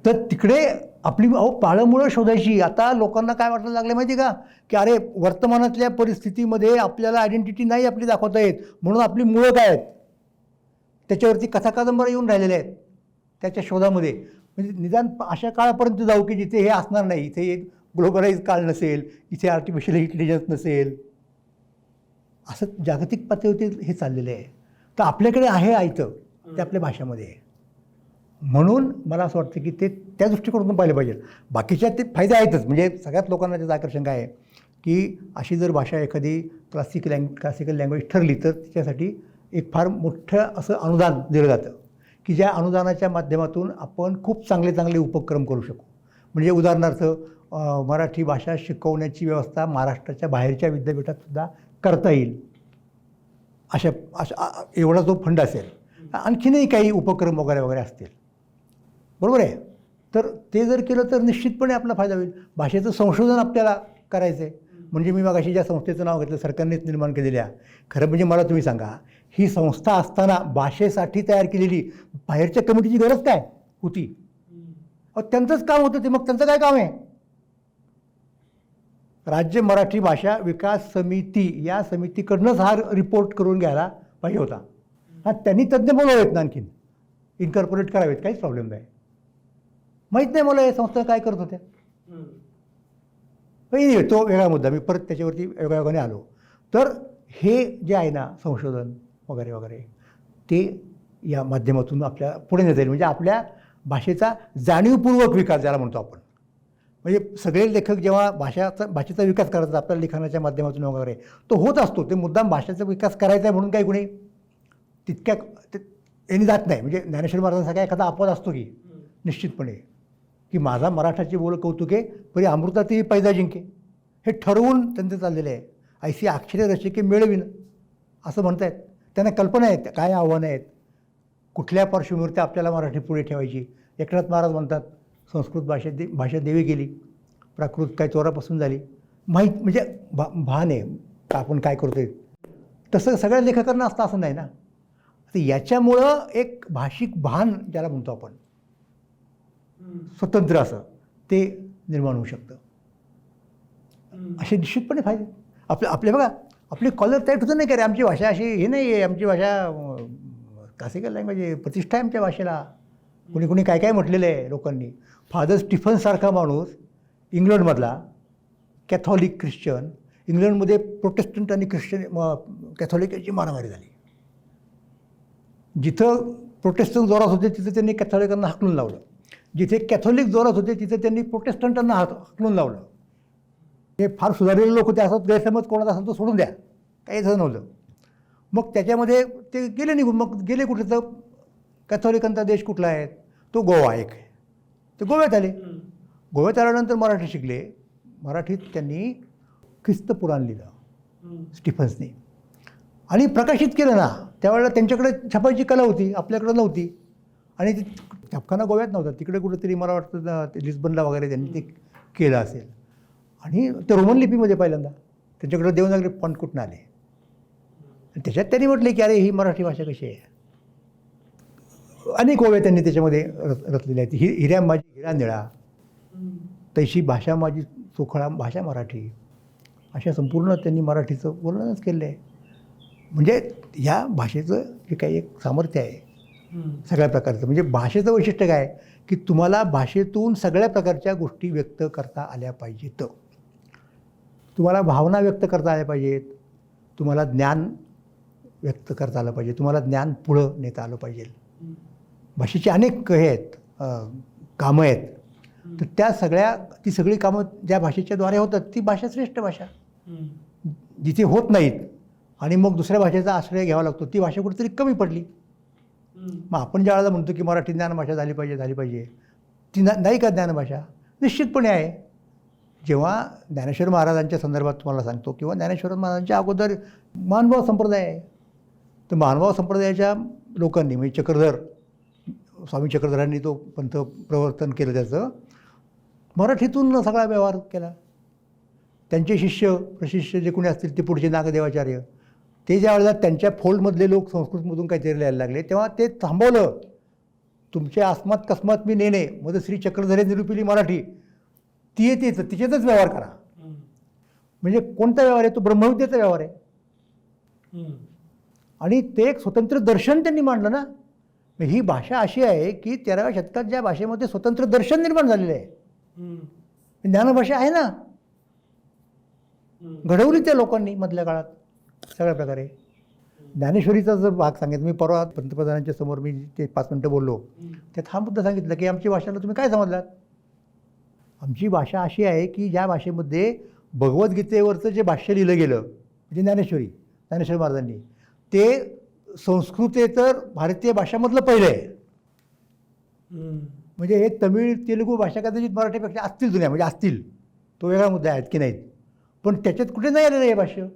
तर तिकडे आपली पाळंमुळं शोधायची. आता लोकांना काय वाटायला लागलं माहिती आहे का, की अरे वर्तमानातल्या परिस्थितीमध्ये आपल्याला आयडेंटिटी नाही आपली दाखवता येत, म्हणून आपली मुळं काय आहेत त्याच्यावरती कथा कादंबऱ्या येऊन राहिलेल्या आहेत त्याच्या शोधामध्ये. म्हणजे निदान अशा काळापर्यंत जाऊ की जिथे हे असणार नाही, इथे एक ग्लोबलाइज काळ नसेल, इथे आर्टिफिशियल इंटेलिजन्स नसेल, असं जागतिक पातळीवरती हे चाललेलं आहे. तर आपल्याकडे आहे आयतं ते आपल्या भाषेमध्ये आहे. म्हणून मला असं वाटतं की ते त्या दृष्टिकोनातून पाहिलं पाहिजे. बाकीच्या ते फायदे आहेतच. म्हणजे सगळ्यात लोकांना त्याचं आकर्षण काय आहे की अशी जर भाषा एखादी क्लासिकल लँग्वेज ठरली तर तिच्यासाठी एक फार मोठं असं अनुदान दिलं जातं की ज्या अनुदानाच्या माध्यमातून आपण खूप चांगले चांगले उपक्रम करू शकू. म्हणजे उदाहरणार्थ मराठी भाषा शिकवण्याची व्यवस्था महाराष्ट्राच्या बाहेरच्या विद्यापीठातसुद्धा करता येईल, अशा एवढा जो फंड असेल. आणखीनही काही उपक्रम वगैरे वगैरे असतील, बरोबर आहे. तर ते जर केलं तर निश्चितपणे आपला फायदा होईल. भाषेचं संशोधन आपल्याला करायचं आहे. म्हणजे मी मगाशी ज्या संस्थेचं नाव घेतलं, सरकारनेच निर्माण केलेल्या, खरं म्हणजे मला तुम्ही सांगा, ही संस्था असताना भाषेसाठी तयार केलेली बाहेरच्या कमिटीची गरज काय होती? त्यांचंच काम होतं ते. मग त्यांचं काय काम आहे? राज्य मराठी भाषा विकास समिती, या समितीकडनंच हा रिपोर्ट करून घ्यायला पाहिजे होता. हा त्यांनी तज्ज्ञ बोलावेत ना, आणखीन इन्कॉर्पोरेट करावेत, काहीच प्रॉब्लेम नाही. माहीत नाही मला हे संस्था काय करत होत्या. तो वेगळा मुद्दा, मी परत त्याच्यावरती योगायोगाने आलो. तर हे जे आहे ना संशोधन वगैरे वगैरे, ते या माध्यमातून आपल्या पुढे नेता येईल. म्हणजे आपल्या भाषेचा जाणीवपूर्वक विकास ज्याला म्हणतो आपण. म्हणजे सगळे लेखक जेव्हा भाषेचा विकास करायचा आपल्या लिखाणाच्या माध्यमातून वगैरे, तो होत असतो. ते मुद्दाम भाषेचा विकास करायचा आहे म्हणून काही कुणी तितक्या यांनी जात नाही. म्हणजे ज्ञानेश्वर महाराजांसारखा एखादा अपवाद असतो की निश्चितपणे, की माझा मराठाची बोल कौतुके परी अमृतातही पैदा जिंके, हे ठरवून त्यांचं चाललेलं आहे. ऐशी अक्षरे रसिके मिळवीन असं म्हणतायत. त्यांना कल्पना आहेत काय आव्हानं आहेत, कुठल्या पार्श्वभूमीवरती आपल्याला मराठी पुढे ठेवायची. एकनाथ महाराज म्हणतात संस्कृत भाषा देवी गेली, प्राकृत काय चोरापासून झाली. माहीत म्हणजे भान आहे का आपण काय करतोय. तसं सगळ्या लेखकांना असतं असं नाही ना. तर याच्यामुळं एक भाषिक भान ज्याला म्हणतो आपण, स्वतंत्र असं ते निर्माण होऊ शकतं. असे निश्चितपणे फायदे आपल्या बघा, आपली कॉलर टाईट होतं नाही का रे, आमची भाषा अशी हे नाही आहे, आमची भाषा क्लासिकल लँग्वेज आहे, प्रतिष्ठा आहे आमच्या भाषेला. कुणी कुणी काय काय म्हटलेलं आहे लोकांनी. फादर स्टीफनसारखा माणूस इंग्लंडमधला कॅथॉलिक ख्रिश्चन, इंग्लंडमध्ये प्रोटेस्टंट आणि कॅथॉलिक याची मारामारी झाली. जिथं प्रोटेस्टंट जोरात होते तिथं त्यांनी कॅथॉलिकांना हाकलून लावलं, जिथे कॅथॉलिक जोरात होते तिथे त्यांनी प्रोटेस्टंटांना हाकलून लावलं. हे फार सुधारलेले लोक होते, असं गैरसमज कोणाचा असेल तो सोडून द्या, काही झालं नव्हतं. मग त्याच्यामध्ये ते गेले निघून. मग गेले कुठे, तर कॅथॉलिकांचा देश कुठला आहे, तो गोवा एक आहे. ते गोव्यात आले. गोव्यात आल्यानंतर मराठी शिकले, मराठीत त्यांनी ख्रिस्त पुराण लिहिलं स्टीफन्सनी आणि प्रकाशित केलं ना. त्यावेळेला त्यांच्याकडे छापायची कला होती, आपल्याकडे नव्हती. आणि ते छापखाना गोव्यात नव्हता, तिकडे कुठेतरी मला वाटतं ते लिस्बनला वगैरे त्यांनी ते केलं असेल. आणि ते रोमन लिपीमध्ये पहिल्यांदा त्यांच्याकडे देवनागरी फॉन्ट कुठून आले. त्याच्यात त्यांनी म्हटले की अरे ही मराठी भाषा कशी आहे. अनेक ओव्या त्यांनी त्याच्यामध्ये रचलेल्या आहेत. हिऱ्या माझी हिरा निळा, तैशी भाषा माझी चोखळा भाषा मराठी, अशा संपूर्ण त्यांनी मराठीचं वर्णनच केलं आहे. म्हणजे ह्या भाषेचं जे काही एक सामर्थ्य आहे सगळ्या प्रकारचं, म्हणजे भाषेचं वैशिष्ट्य काय की तुम्हाला भाषेतून सगळ्या प्रकारच्या गोष्टी व्यक्त करता आल्या पाहिजेत. तुम्हाला भावना व्यक्त करता आल्या पाहिजेत, तुम्हाला ज्ञान व्यक्त करता आलं पाहिजे, तुम्हाला ज्ञान पुढं नेता आलं पाहिजे. भाषेची अनेक हे आहेत कामं आहेत. तर ती सगळी कामं ज्या भाषेच्याद्वारे होतात ती भाषा श्रेष्ठ भाषा. जिथे होत नाहीत आणि मग दुसऱ्या भाषेचा आश्रय घ्यावा लागतो ती भाषा कुठेतरी कमी पडली. मग आपण ज्या वेळेला म्हणतो की मराठी ज्ञानभाषा झाली पाहिजे, ती नाही का ज्ञानभाषा? निश्चितपणे आहे. जेव्हा ज्ञानेश्वर महाराजांच्या संदर्भात तुम्हाला सांगतो किंवा ज्ञानेश्वर महाराजांच्या अगोदर महानुभाव संप्रदाय आहे, तर महानुभाव संप्रदायाच्या लोकांनी म्हणजे चक्रधर स्वामी चक्रधरांनी तो पंथ प्रवर्तन केलं, त्याचं मराठीतून सगळा व्यवहार केला. त्यांचे शिष्य प्रशिष्य जे कोणी असतील ते पुढचे नागदेवाचार्य, ते ज्या वेळेला त्यांच्या फोल्डमधले लोक संस्कृतमधून काहीतरी लिहायला लागले तेव्हा ते थांबवलं. तुमच्या अस्मात कस्मात मी नेणे मग श्री चक्रधरे निरूपिली मराठी, ती येतेच, तिच्यातच व्यवहार करा. म्हणजे कोणता व्यवहार आहे? तो ब्रह्मविद्येचा व्यवहार आहे. आणि ते एक स्वतंत्र दर्शन त्यांनी मांडलं ना. ही भाषा अशी आहे की 13व्या शतकात ज्या भाषेमध्ये स्वतंत्र दर्शन निर्माण झालेलं आहे, ज्ञानभाषा आहे ना, घडवली त्या लोकांनी मधल्या काळात सगळ्या प्रकारे. ज्ञानेश्वरीचा जर भाग सांगितलं, मी परवा पंतप्रधानांच्या समोर मी ते 5 मिनटं बोललो, त्यात हा मुद्दा सांगितलं की आमची भाषेला तुम्ही काय समजलात. आमची भाषा अशी आहे की ज्या भाषेमध्ये भगवद्गीतेवरचं जे भाष्य लिहिलं गेलं म्हणजे ज्ञानेश्वर महाराजांनी, ते संस्कृतेतर भारतीय भाषामधलं पहिलं आहे. म्हणजे हे तमिळ तेलुगू भाषा कदाचित मराठीपेक्षा असतील जुन्या, म्हणजे असतील, तो वेगळा मुद्दा आहेत की नाहीत, पण त्याच्यात कुठे नाही आलेलं हे भाष्य.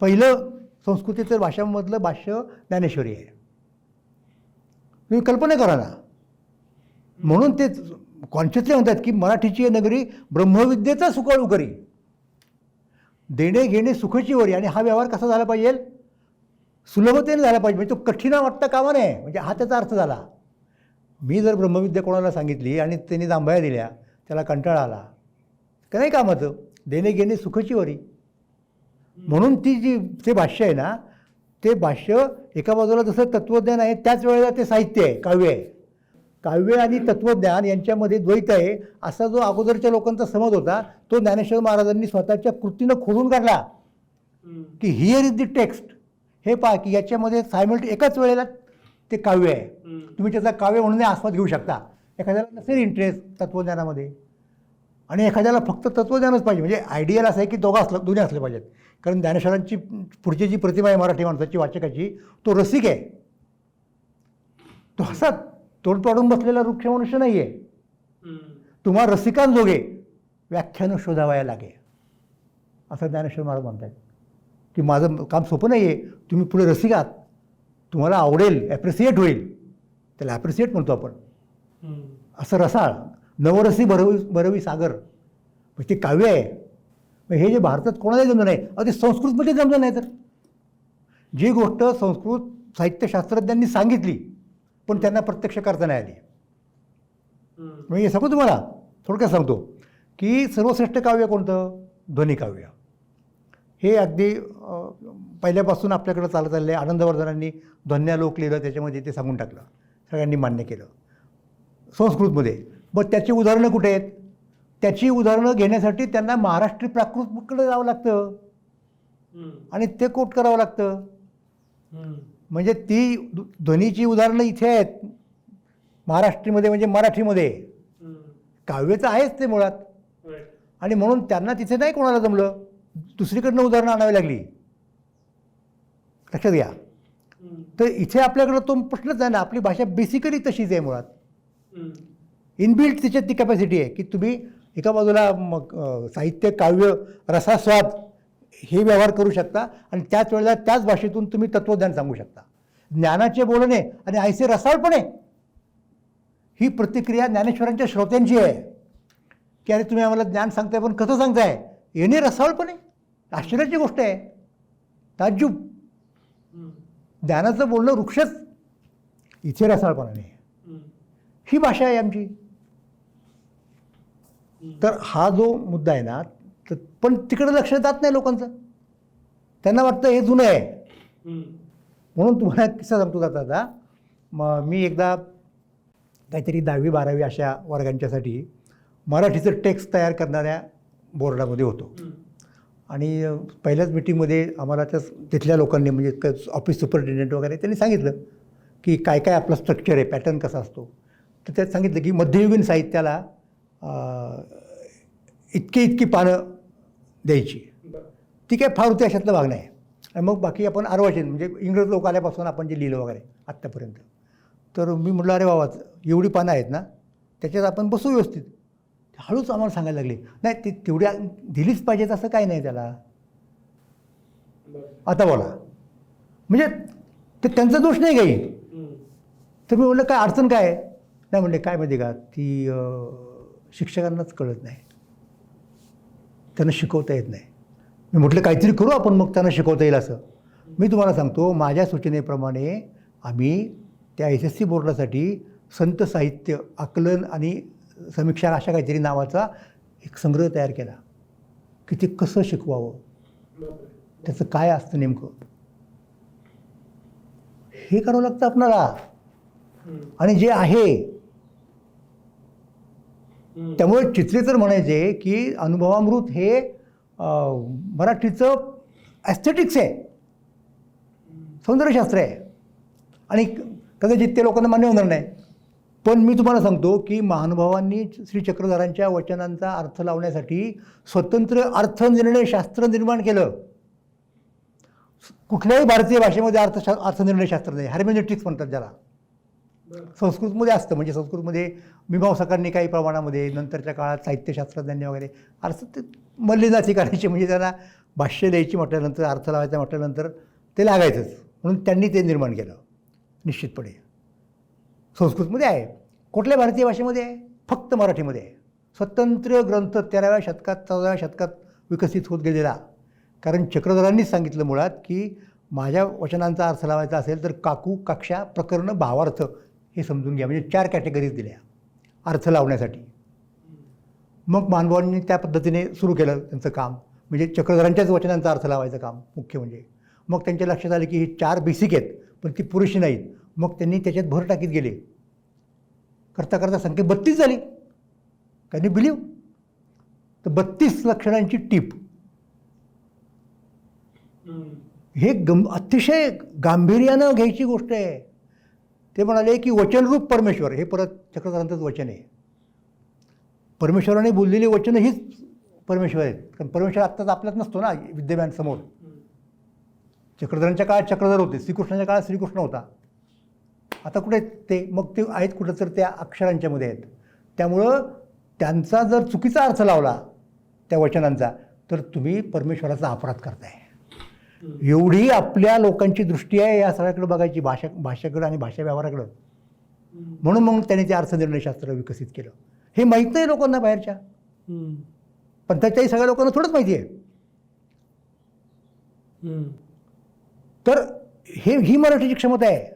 पहिलं संस्कृतेतर भाषामधलं भाष्य ज्ञानेश्वरी आहे. तुम्ही कल्पना करा ना. म्हणून ते कॉन्शियसली म्हणतात की मराठीची नगरी ब्रह्मविद्येचा सुकाळू करी, देणे घेणे सुखची वरी. आणि हा व्यवहार कसा झाला पाहिजे? सुलभतेने झाला पाहिजे. म्हणजे तो कठीण वाटता कामा नये. म्हणजे हा त्याचा अर्थ झाला. मी जर ब्रह्मविद्या कोणाला सांगितली आणि त्यांनी जांभया दिल्या, त्याला कंटाळा आला का नाही कामाचं? देणे घेणे सुखची वरी. म्हणून ते भाष्य आहे ना, ते भाष्य एका बाजूला जसं तत्त्वज्ञान आहे त्याच वेळेला ते साहित्य आहे, काव्य आहे. काव्य आणि तत्त्वज्ञान यांच्यामध्ये द्वैत आहे असा जो अगोदरच्या लोकांचा समज होता, तो ज्ञानेश्वर महाराजांनी स्वतःच्या कृतीनं खोडून काढला. की हिअर इज द टेक्स्ट, हे पहा की याच्यामध्ये एकाच वेळेला ते काव्य आहे. तुम्ही त्याचा काव्य म्हणून आस्वाद घेऊ शकता. एखाद्याला नसेल इंटरेस्ट तत्त्वज्ञानामध्ये आणि एखाद्याला फक्त तत्त्वज्ञानच पाहिजे, म्हणजे आयडियल असं आहे की दोन्ही असले पाहिजेत. कारण ज्ञानेश्वरांची पुढची जी प्रतिमा आहे मराठी माणसाची वाचकाची, तो रसिक आहे. तो असा तोंड पाडून बसलेला वृक्ष मनुष्य नाही आहे. तुम्हा रसिकांजोगे व्याख्यानं शोधावया लागे, असं ज्ञानेश्वर महाराज म्हणतात. की माझं काम सोपं नाही आहे, तुम्ही पुढे रसिक आहात, तुम्हाला आवडेल, ॲप्रिसिएट होईल, त्याला ॲप्रिसिएट म्हणतो आपण. असं रसाळ नवरसी भरवी सागर, म्हणजे ते काव्य आहे. हे जे भारतात कोणालाही जमलं नाही, ते संस्कृतमध्ये जमलं नाही. तर जी गोष्ट संस्कृत साहित्यशास्त्रज्ञांनी सांगितली पण त्यांना प्रत्यक्ष करता नाही आली. म्हणजे हे सांगू तुम्हाला थोडक्यात सांगतो की सर्वश्रेष्ठ काव्य कोणतं? ध्वनिकाव्य. हे अगदी पहिल्यापासून आपल्याकडं चालत आलेलं आहे. आनंदवर्धनांनी ध्वन्यालोक लिहिलं, त्याच्यामध्ये ते सांगून टाकलं, सगळ्यांनी मान्य केलं संस्कृतमध्ये. मग त्याची उदाहरणं कुठे आहेत? त्याची उदाहरणं घेण्यासाठी त्यांना महाराष्ट्री प्राकृतकडे जावं लागतं आणि ते कोट करावं लागतं. म्हणजे ती ध्वनीची उदाहरणं इथे आहेत महाराष्ट्रीमध्ये, म्हणजे मराठीमध्ये. काव्याचं आहेच ते मुळात. आणि म्हणून त्यांना तिथे नाही कोणाला जमलं, दुसरीकडनं उदाहरणं आणावी लागली. लक्षात घ्या. तर इथे आपल्याकडं तो प्रश्नच आहे ना. आपली भाषा बेसिकली तशीच आहे मुळात. इनबिल्ट तिच्यात ती कॅपॅसिटी आहे की तुम्ही एका बाजूला मग साहित्य, काव्य, रसास्वाद हे व्यवहार करू शकता आणि त्याच वेळेला त्याच भाषेतून तुम्ही तत्त्वज्ञान सांगू शकता. ज्ञानाचे बोलणे आणि ऐसे रसाळपणे ही प्रतिक्रिया ज्ञानेश्वरांच्या श्रोत्यांची आहे की अरे तुम्ही आम्हाला ज्ञान सांगताय पण कसं सांगताय, येणे रसाळपणे. आश्चर्याची गोष्ट आहे, ताज्जुब. ज्ञानाचं बोलणं वृक्षच, इथे रसाळपणाने. ही भाषा आहे आमची. तर हा जो मुद्दा आहे ना, तर पण तिकडे लक्ष जात नाही लोकांचं. त्यांना वाटतं हे जुनं आहे. म्हणून तुम्हाला एक किस्सा सांगतो जाता. मग मी एकदा काहीतरी 10वी 12वी अशा वर्गांच्यासाठी मराठीचं टेक्स्ट तयार करणाऱ्या बोर्डामध्ये होतो. आणि पहिल्याच मिटिंगमध्ये आम्हाला तिथल्या लोकांनी, म्हणजे ऑफिस सुपरिटेंडंट वगैरे, त्यांनी सांगितलं की काय काय आपलं स्ट्रक्चर आहे, पॅटर्न कसा असतो. तर त्यात सांगितलं की मध्ययुगीन साहित्याला इतकी पानं द्यायची. ती काय फार होती अशातला भाग नाही. आणि मग बाकी आपण अर्वाचीन, म्हणजे इंग्रज लोक आल्यापासून आपण जे लिहिलं वगैरे आत्तापर्यंत. तर मी म्हटलं अरे बाबा, एवढी पानं आहेत ना, त्याच्यात आपण बसू व्यवस्थित. हळूच आम्हाला सांगायला लागले, नाही ती तेवढ्या दिलीच पाहिजेत असं काही नाही त्याला. आता बोला, म्हणजे ते त्यांचा दोष नाही काही. तर मी म्हटलं काय अडचण काय आहे. नाही म्हणले काय माहिती का, ती शिक्षकांनाच कळत नाही, त्यांना शिकवता येत नाही. मी म्हटलं काहीतरी करू आपण, मग त्यांना शिकवता येईल असं. मी तुम्हाला सांगतो, माझ्या सूचनेप्रमाणे आम्ही त्या SSC बोर्डासाठी संत साहित्य आकलन आणि समीक्षा अशा काहीतरी नावाचा एक संग्रह तयार केला की ते कसं शिकवावं, त्याचं काय असतं नेमकं, हे करावं लागतं आपणाला. आणि जे आहे त्यामुळे चित्रे तर म्हणायचे की अनुभवामृत हे मराठीचं ॲस्थेटिक्स आहे, सौंदर्यशास्त्र आहे. आणि कदाचित ते लोकांना मान्य होणार नाही, पण मी तुम्हाला सांगतो की महानुभावांनी श्री चक्रधरांच्या वचनांचा अर्थ लावण्यासाठी स्वतंत्र अर्थनिर्णय शास्त्र निर्माण केलं. कुठल्याही भारतीय भाषेमध्ये अर्थनिर्णय शास्त्र नाही, हर्मेनेटिक्स म्हणतात ज्याला. संस्कृतमध्ये असतं, म्हणजे संस्कृतमध्ये मीमांसकांनी काही प्रमाणामध्ये, नंतरच्या काळात साहित्यशास्त्रज्ञांनी वगैरे अर्थ मल्लिनाथी करायची, म्हणजे त्यांना भाष्य द्यायची म्हटल्यानंतर, अर्थ लावायचा म्हटल्यानंतर ते लागायचंच. म्हणून त्यांनी ते निर्माण केलं. निश्चितपणे संस्कृतमध्ये आहे, कुठल्या भारतीय भाषेमध्ये आहे, फक्त मराठीमध्ये आहे. स्वतंत्र ग्रंथ 13व्या शतकात 14व्या शतकात विकसित होत गेलेला. कारण चक्रधरांनीच सांगितलं मुळात की माझ्या वचनांचा अर्थ लावायचा असेल तर काकू, कक्षा, प्रकरण, भावार्थ हे समजून घ्या. म्हणजे 4 कॅटेगरीज दिल्या अर्थ लावण्यासाठी. मग महानुभावांनी त्या पद्धतीने सुरू केलं त्यांचं काम, म्हणजे चक्रधरांच्याच वचनांचा अर्थ लावायचं काम मुख्य म्हणजे. मग त्यांच्या लक्षात आलं की ही 4 बेसिक आहेत पण ती पुरेशी नाहीत. मग त्यांनी त्याच्यात भर टाकीत गेले. करता करता संख्या 32 झाली. Can you believe? तर 32 लक्षणांची टीप. हे अतिशय गांभीर्यानं घ्यायची गोष्ट आहे. ते म्हणाले की वचनरूप परमेश्वर, हे परत चक्रधरांचंच वचन आहे. परमेश्वराने बोललेली वचनं हीच परमेश्वर आहेत. कारण परमेश्वर आत्ताच आपल्यात नसतो ना विद्यमान समोर. चक्रधरांच्या काळात चक्रधर होते, श्रीकृष्णाच्या काळात श्रीकृष्ण होता. आता कुठे ते, मग ते आहेत कुठं तर त्या अक्षरांच्या मध्ये आहेत. त्यामुळं त्यांचा जर चुकीचा अर्थ लावला त्या वचनांचा तर तुम्ही परमेश्वराचा अपराध करताय. एवढी आपल्या लोकांची दृष्टी आहे या सगळ्याकडे बघायची, भाषेकडं आणि भाषा व्यवहाराकडं. म्हणून मग त्यांनी ते अर्थनिर्णयशास्त्र विकसित केलं. हे माहीत नाही लोकांना बाहेरच्या, पण त्याच्याही सगळ्या लोकांना थोडंच माहिती आहे. तर ही मराठीची क्षमता आहे.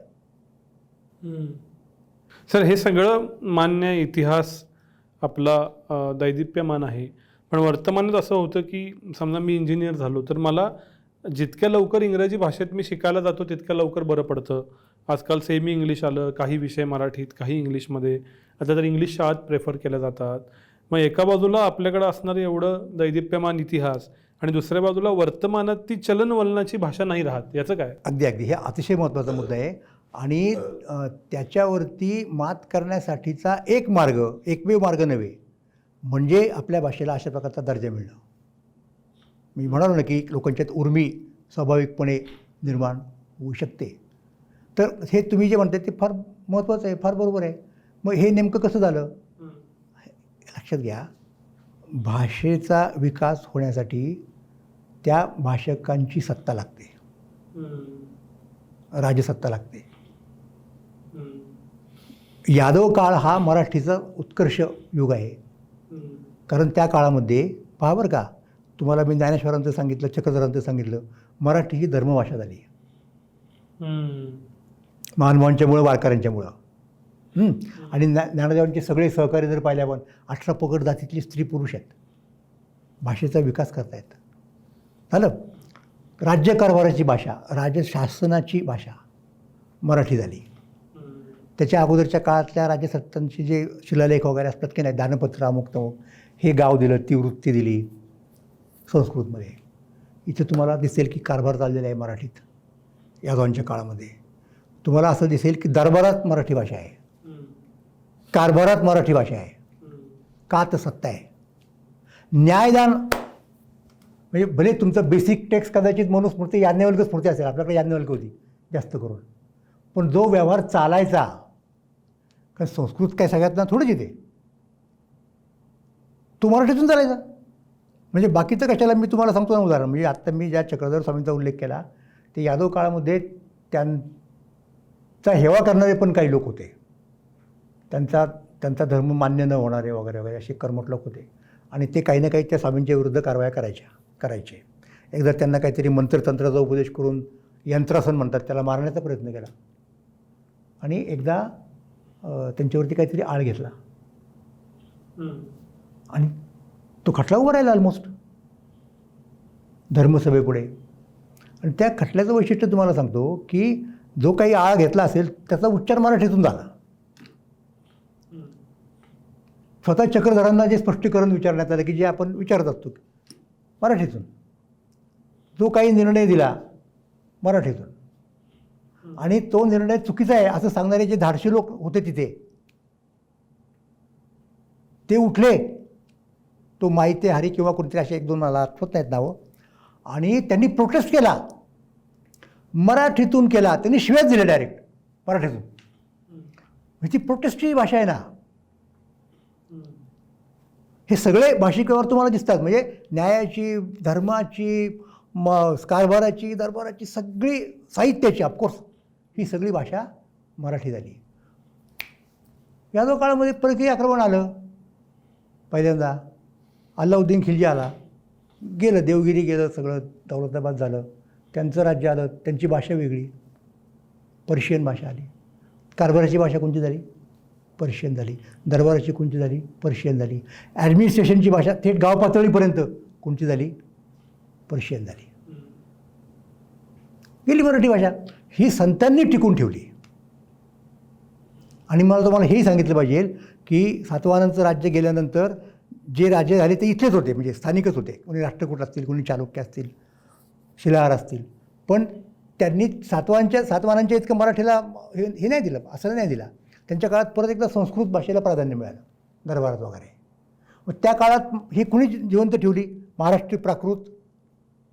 सर, हे सगळं मान्य, इतिहास आपला दैदिप्यमान आहे. पण वर्तमानात असं होतं की समजा मी इंजिनियर झालो तर मला जितक्या लवकर इंग्रजी भाषेत मी शिकायला जातो तितक्या लवकर बरं पडतं. आजकाल सेमी इंग्लिश आलं, काही विषय मराठीत, काही इंग्लिशमध्ये. आता तर इंग्लिश शाळात प्रेफर केल्या जातात. मग एका बाजूला आपल्याकडं असणारं एवढं दैदिप्यमान इतिहास आणि दुसऱ्या बाजूला वर्तमानात ती चलनवलनाची भाषा नाही राहत, याचं काय? अगदी हे अतिशय महत्त्वाचा मुद्दा आहे. आणि त्याच्यावरती मात करण्यासाठीचा एकमेव मार्ग नव्हे म्हणजे आपल्या भाषेला अशा प्रकारचा दर्जा मिळणं. मी म्हणालो ना की लोकांच्यात उर्मी स्वाभाविकपणे निर्माण होऊ शकते. तर हे तुम्ही जे म्हणताय ते फार महत्त्वाचं आहे, फार बरोबर आहे. मग हे नेमकं कसं झालं लक्षात घ्या. भाषेचा विकास होण्यासाठी त्या भाषकांची सत्ता लागते, राजसत्ता लागते. यादव काळ हा मराठीचा उत्कर्ष युग आहे. कारण त्या काळामध्ये पहा बरं का, तुम्हाला मी ज्ञानेश्वरांचं सांगितलं, चक्रधरांचं सांगितलं, मराठी ही धर्मभाषा झाली महानुभावांच्यामुळं, वारकऱ्यांच्यामुळं. आणि ज्ञानदेवांचे सगळे सहकारी जर पाहिले आपण 18 पगड जातीतली स्त्री पुरुष आहेत, भाषेचा विकास करतायत. झालं. राज्यकारभाराची भाषा, राजशासनाची भाषा मराठी झाली. त्याच्या अगोदरच्या काळातल्या राज्यसत्तांचे जे शिलालेख वगैरे असतात की नाही, दानपत्र अमुक तमुक, हे गाव दिलं, ती वृत्ती दिली संस्कृतमध्ये. इथे तुम्हाला दिसेल की कारभार चाललेला आहे मराठीत यादवांच्या काळामध्ये. तुम्हाला असं दिसेल की दरबारात मराठी भाषा आहे, कारभारात मराठी भाषा आहे. का तर सत्ता आहे. न्यायदान म्हणजे भले तुमचं बेसिक टेक्स्ट कदाचित मनुस्मृती, याज्ञवल्क्य स्मृती असेल, आपल्याकडे याज्ञवल्क्य होती जास्त करून, पण जो व्यवहार चालायचा, कारण संस्कृत काय सगळ्यातना थोडंच येते, तो मराठीतून चालायचा. म्हणजे बाकीचं कशाला, मी तुम्हाला सांगतो ना उदाहरण, म्हणजे आत्ता मी ज्या चक्रधर स्वामींचा उल्लेख केला, ते यादव काळामध्ये त्यांचा हेवा करणारे पण काही लोक होते. त्यांचा धर्म मान्य न होणारे वगैरे वगैरे असे कर्मठ लोक होते. आणि ते काही ना काही त्या स्वामींच्या विरुद्ध कारवाया करायचे. एकदा त्यांना काहीतरी मंत्रतंत्राचा उपदेश करून, यंत्रासन म्हणतात त्याला, मारण्याचा प्रयत्न केला. आणि एकदा त्यांच्यावरती काहीतरी आळ घेतला आणि तो खटला उभा राहिला ऑलमोस्ट धर्मसभेपुढे. आणि त्या खटल्याचं वैशिष्ट्य तुम्हाला सांगतो की जो काही आळ घेतला असेल त्याचा उच्चार मराठीतून झाला. स्वतः चक्रधरांना जे स्पष्टीकरण विचारण्यात आलं की जे आपण विचारत असतो मराठीतून, जो काही निर्णय दिला मराठीतून, आणि तो निर्णय चुकीचा आहे असं सांगणारे जे धाडशी लोक होते तिथे, ते उठले. तो माहिती हरी किंवा कोणतरी असे 1-2 मला आठवत नाहीत नावं, आणि त्यांनी प्रोटेस्ट केला, मराठीतून केला. त्यांनी शिव्याच दिल्या डायरेक्ट मराठीतून. ती प्रोटेस्टची भाषा आहे ना. हे सगळे भाषिकावर तुम्हाला दिसतात. म्हणजे न्यायाची, धर्माची, कारभाराची, दरबाराची, सगळी साहित्याची, ऑफकोर्स ही सगळी भाषा मराठी झाली. यादव काळामध्ये परकीय आक्रमण आलं पहिल्यांदा. अल्लाउद्दीन खिलजी आला, गेलं, देवगिरी गेलं, सगळं दौलताबाद झालं, त्यांचं राज्य आलं, त्यांची भाषा वेगळी, पर्शियन भाषा आली. कारभाराची भाषा कोणती झाली? पर्शियन झाली. दरबाराची कोणती झाली? पर्शियन झाली. ॲडमिनिस्ट्रेशनची भाषा थेट गाव पातळीपर्यंत कोणती झाली? पर्शियन झाली. गेली मराठी भाषा. ही संतांनी टिकून ठेवली. आणि मला तुम्हाला हेही सांगितलं पाहिजे की सातवाहनांचं राज्य गेल्यानंतर जे राजे झाले ते इथलेच होते, म्हणजे स्थानिकच होते. कोणी राष्ट्रकूट असतील, कोणी चालुक्य असतील, शिलाहार असतील, पण त्यांनी सातवाहनांच्या इतकं मराठीला हे नाही दिलं, असं नाही दिला. त्यांच्या काळात परत एकदा संस्कृत भाषेला प्राधान्य मिळालं दरबारात वगैरे. मग त्या काळात ही कुणी जिवंत ठेवली? महाराष्ट्री प्राकृत,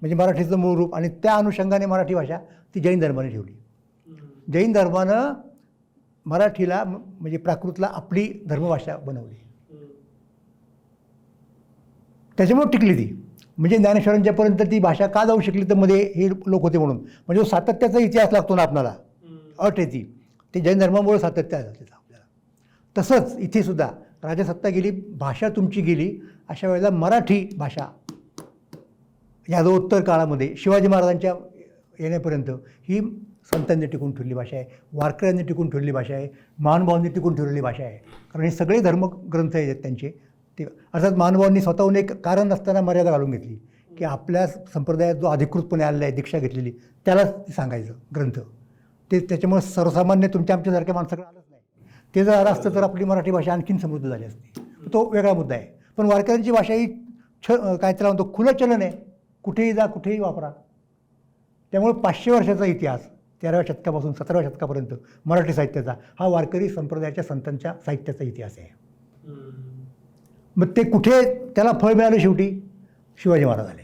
म्हणजे मराठीचं मूळ रूप, आणि त्या अनुषंगाने मराठी भाषा ती जैन धर्माने ठेवली. जैन धर्मानं मराठीला, म्हणजे प्राकृतला आपली धर्मभाषा बनवली. त्याच्यामुळे टिकली ती. म्हणजे ज्ञानेश्वरांच्यापर्यंत ती भाषा का जाऊ शकली? तर मध्ये हे लोक होते म्हणून. म्हणजे सातत्याचा इतिहास लागतो ना आपल्याला, अट आहे ती. ते जैन धर्मामुळे सातत्य आलं त्याचं आपल्याला. तसंच इथे सुद्धा राजसत्ता गेली, भाषा तुमची गेली. अशा वेळेला मराठी भाषा यादवोत्तर काळामध्ये शिवाजी महाराजांच्या येण्यापर्यंत ही संतांनी टिकून ठेवलेली भाषा आहे, वारकऱ्यांनी टिकून ठेवलेली भाषा आहे, महानुभावांनी टिकून ठेवलेली भाषा आहे. कारण हे सगळे धर्मग्रंथ आहेत त्यांचे. ते अर्थात महानुभावांनी स्वतःहून एक कारण नसताना मर्यादा घालून घेतली की आपल्या संप्रदायात जो अधिकृतपणे आलेला आहे, दीक्षा घेतलेली, त्यालाच सांगायचं ग्रंथ. ते त्याच्यामुळे सर्वसामान्य तुमच्या आमच्यासारख्या माणसाकडे आलंच नाही. ते जर आलं असतं तर आपली मराठी भाषा आणखीन समृद्ध झाली असती. तो वेगळा मुद्दा आहे. पण वारकऱ्यांची भाषा ही काय त्याला म्हणतो, खुलं चलन आहे, कुठेही जा, कुठेही वापरा. त्यामुळे 500 वर्षाचा इतिहास, 13व्या शतकापासून 17व्या शतकापर्यंत मराठी साहित्याचा, हा वारकरी संप्रदायाच्या संतांच्या साहित्याचा इतिहास आहे. मग ते कुठे त्याला फळ मिळालं? शेवटी शिवाजी महाराज आले.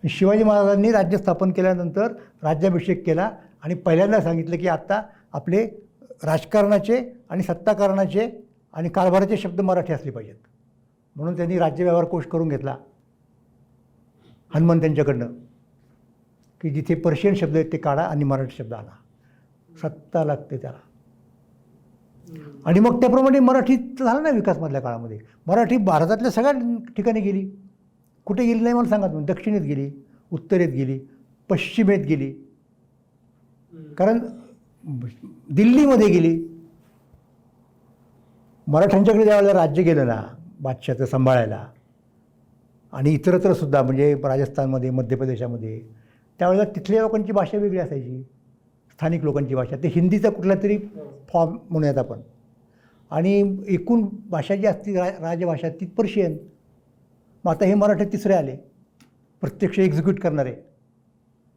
शिवाजी महाराजांनी राज्य स्थापन केल्यानंतर राज्याभिषेक केला आणि पहिल्यांदा सांगितलं की आत्ता आपले राजकारणाचे आणि सत्ताकारणाचे आणि कारभाराचे शब्द मराठी असले पाहिजेत. म्हणून त्यांनी राज्यव्यवहार कोश करून घेतला हनुमान त्यांच्याकडनं, की जिथे पर्शियन शब्द आहेत ते काढा आणि मराठी शब्द आणा. सत्ता लागते त्याला. आणि मग त्याप्रमाणे मराठीत झाला ना विकास मधल्या काळामध्ये. मराठी भारतातल्या सगळ्या ठिकाणी गेली. कुठे गेली नाही मला सांगा तुम्ही. दक्षिणेत गेली, उत्तरेत गेली, पश्चिमेत गेली, कारण दिल्लीमध्ये गेली. मराठ्यांच्याकडे ज्यावेळेला राज्य गेलं ना बादशाचं सांभाळायला, आणि इतरत्र सुद्धा म्हणजे राजस्थानमध्ये, मध्य प्रदेशामध्ये, त्यावेळेला तिथल्या लोकांची भाषा वेगळी असायची, स्थानिक लोकांची भाषा. ते हिंदीचा कुठला तरी फॉर्म म्हणूयात आपण, आणि एकूण भाषा जी असती राजभाषा ती पर्शियन. मग आता हे मराठी तिसरे आले प्रत्यक्ष एक्झिक्यूट करणारे.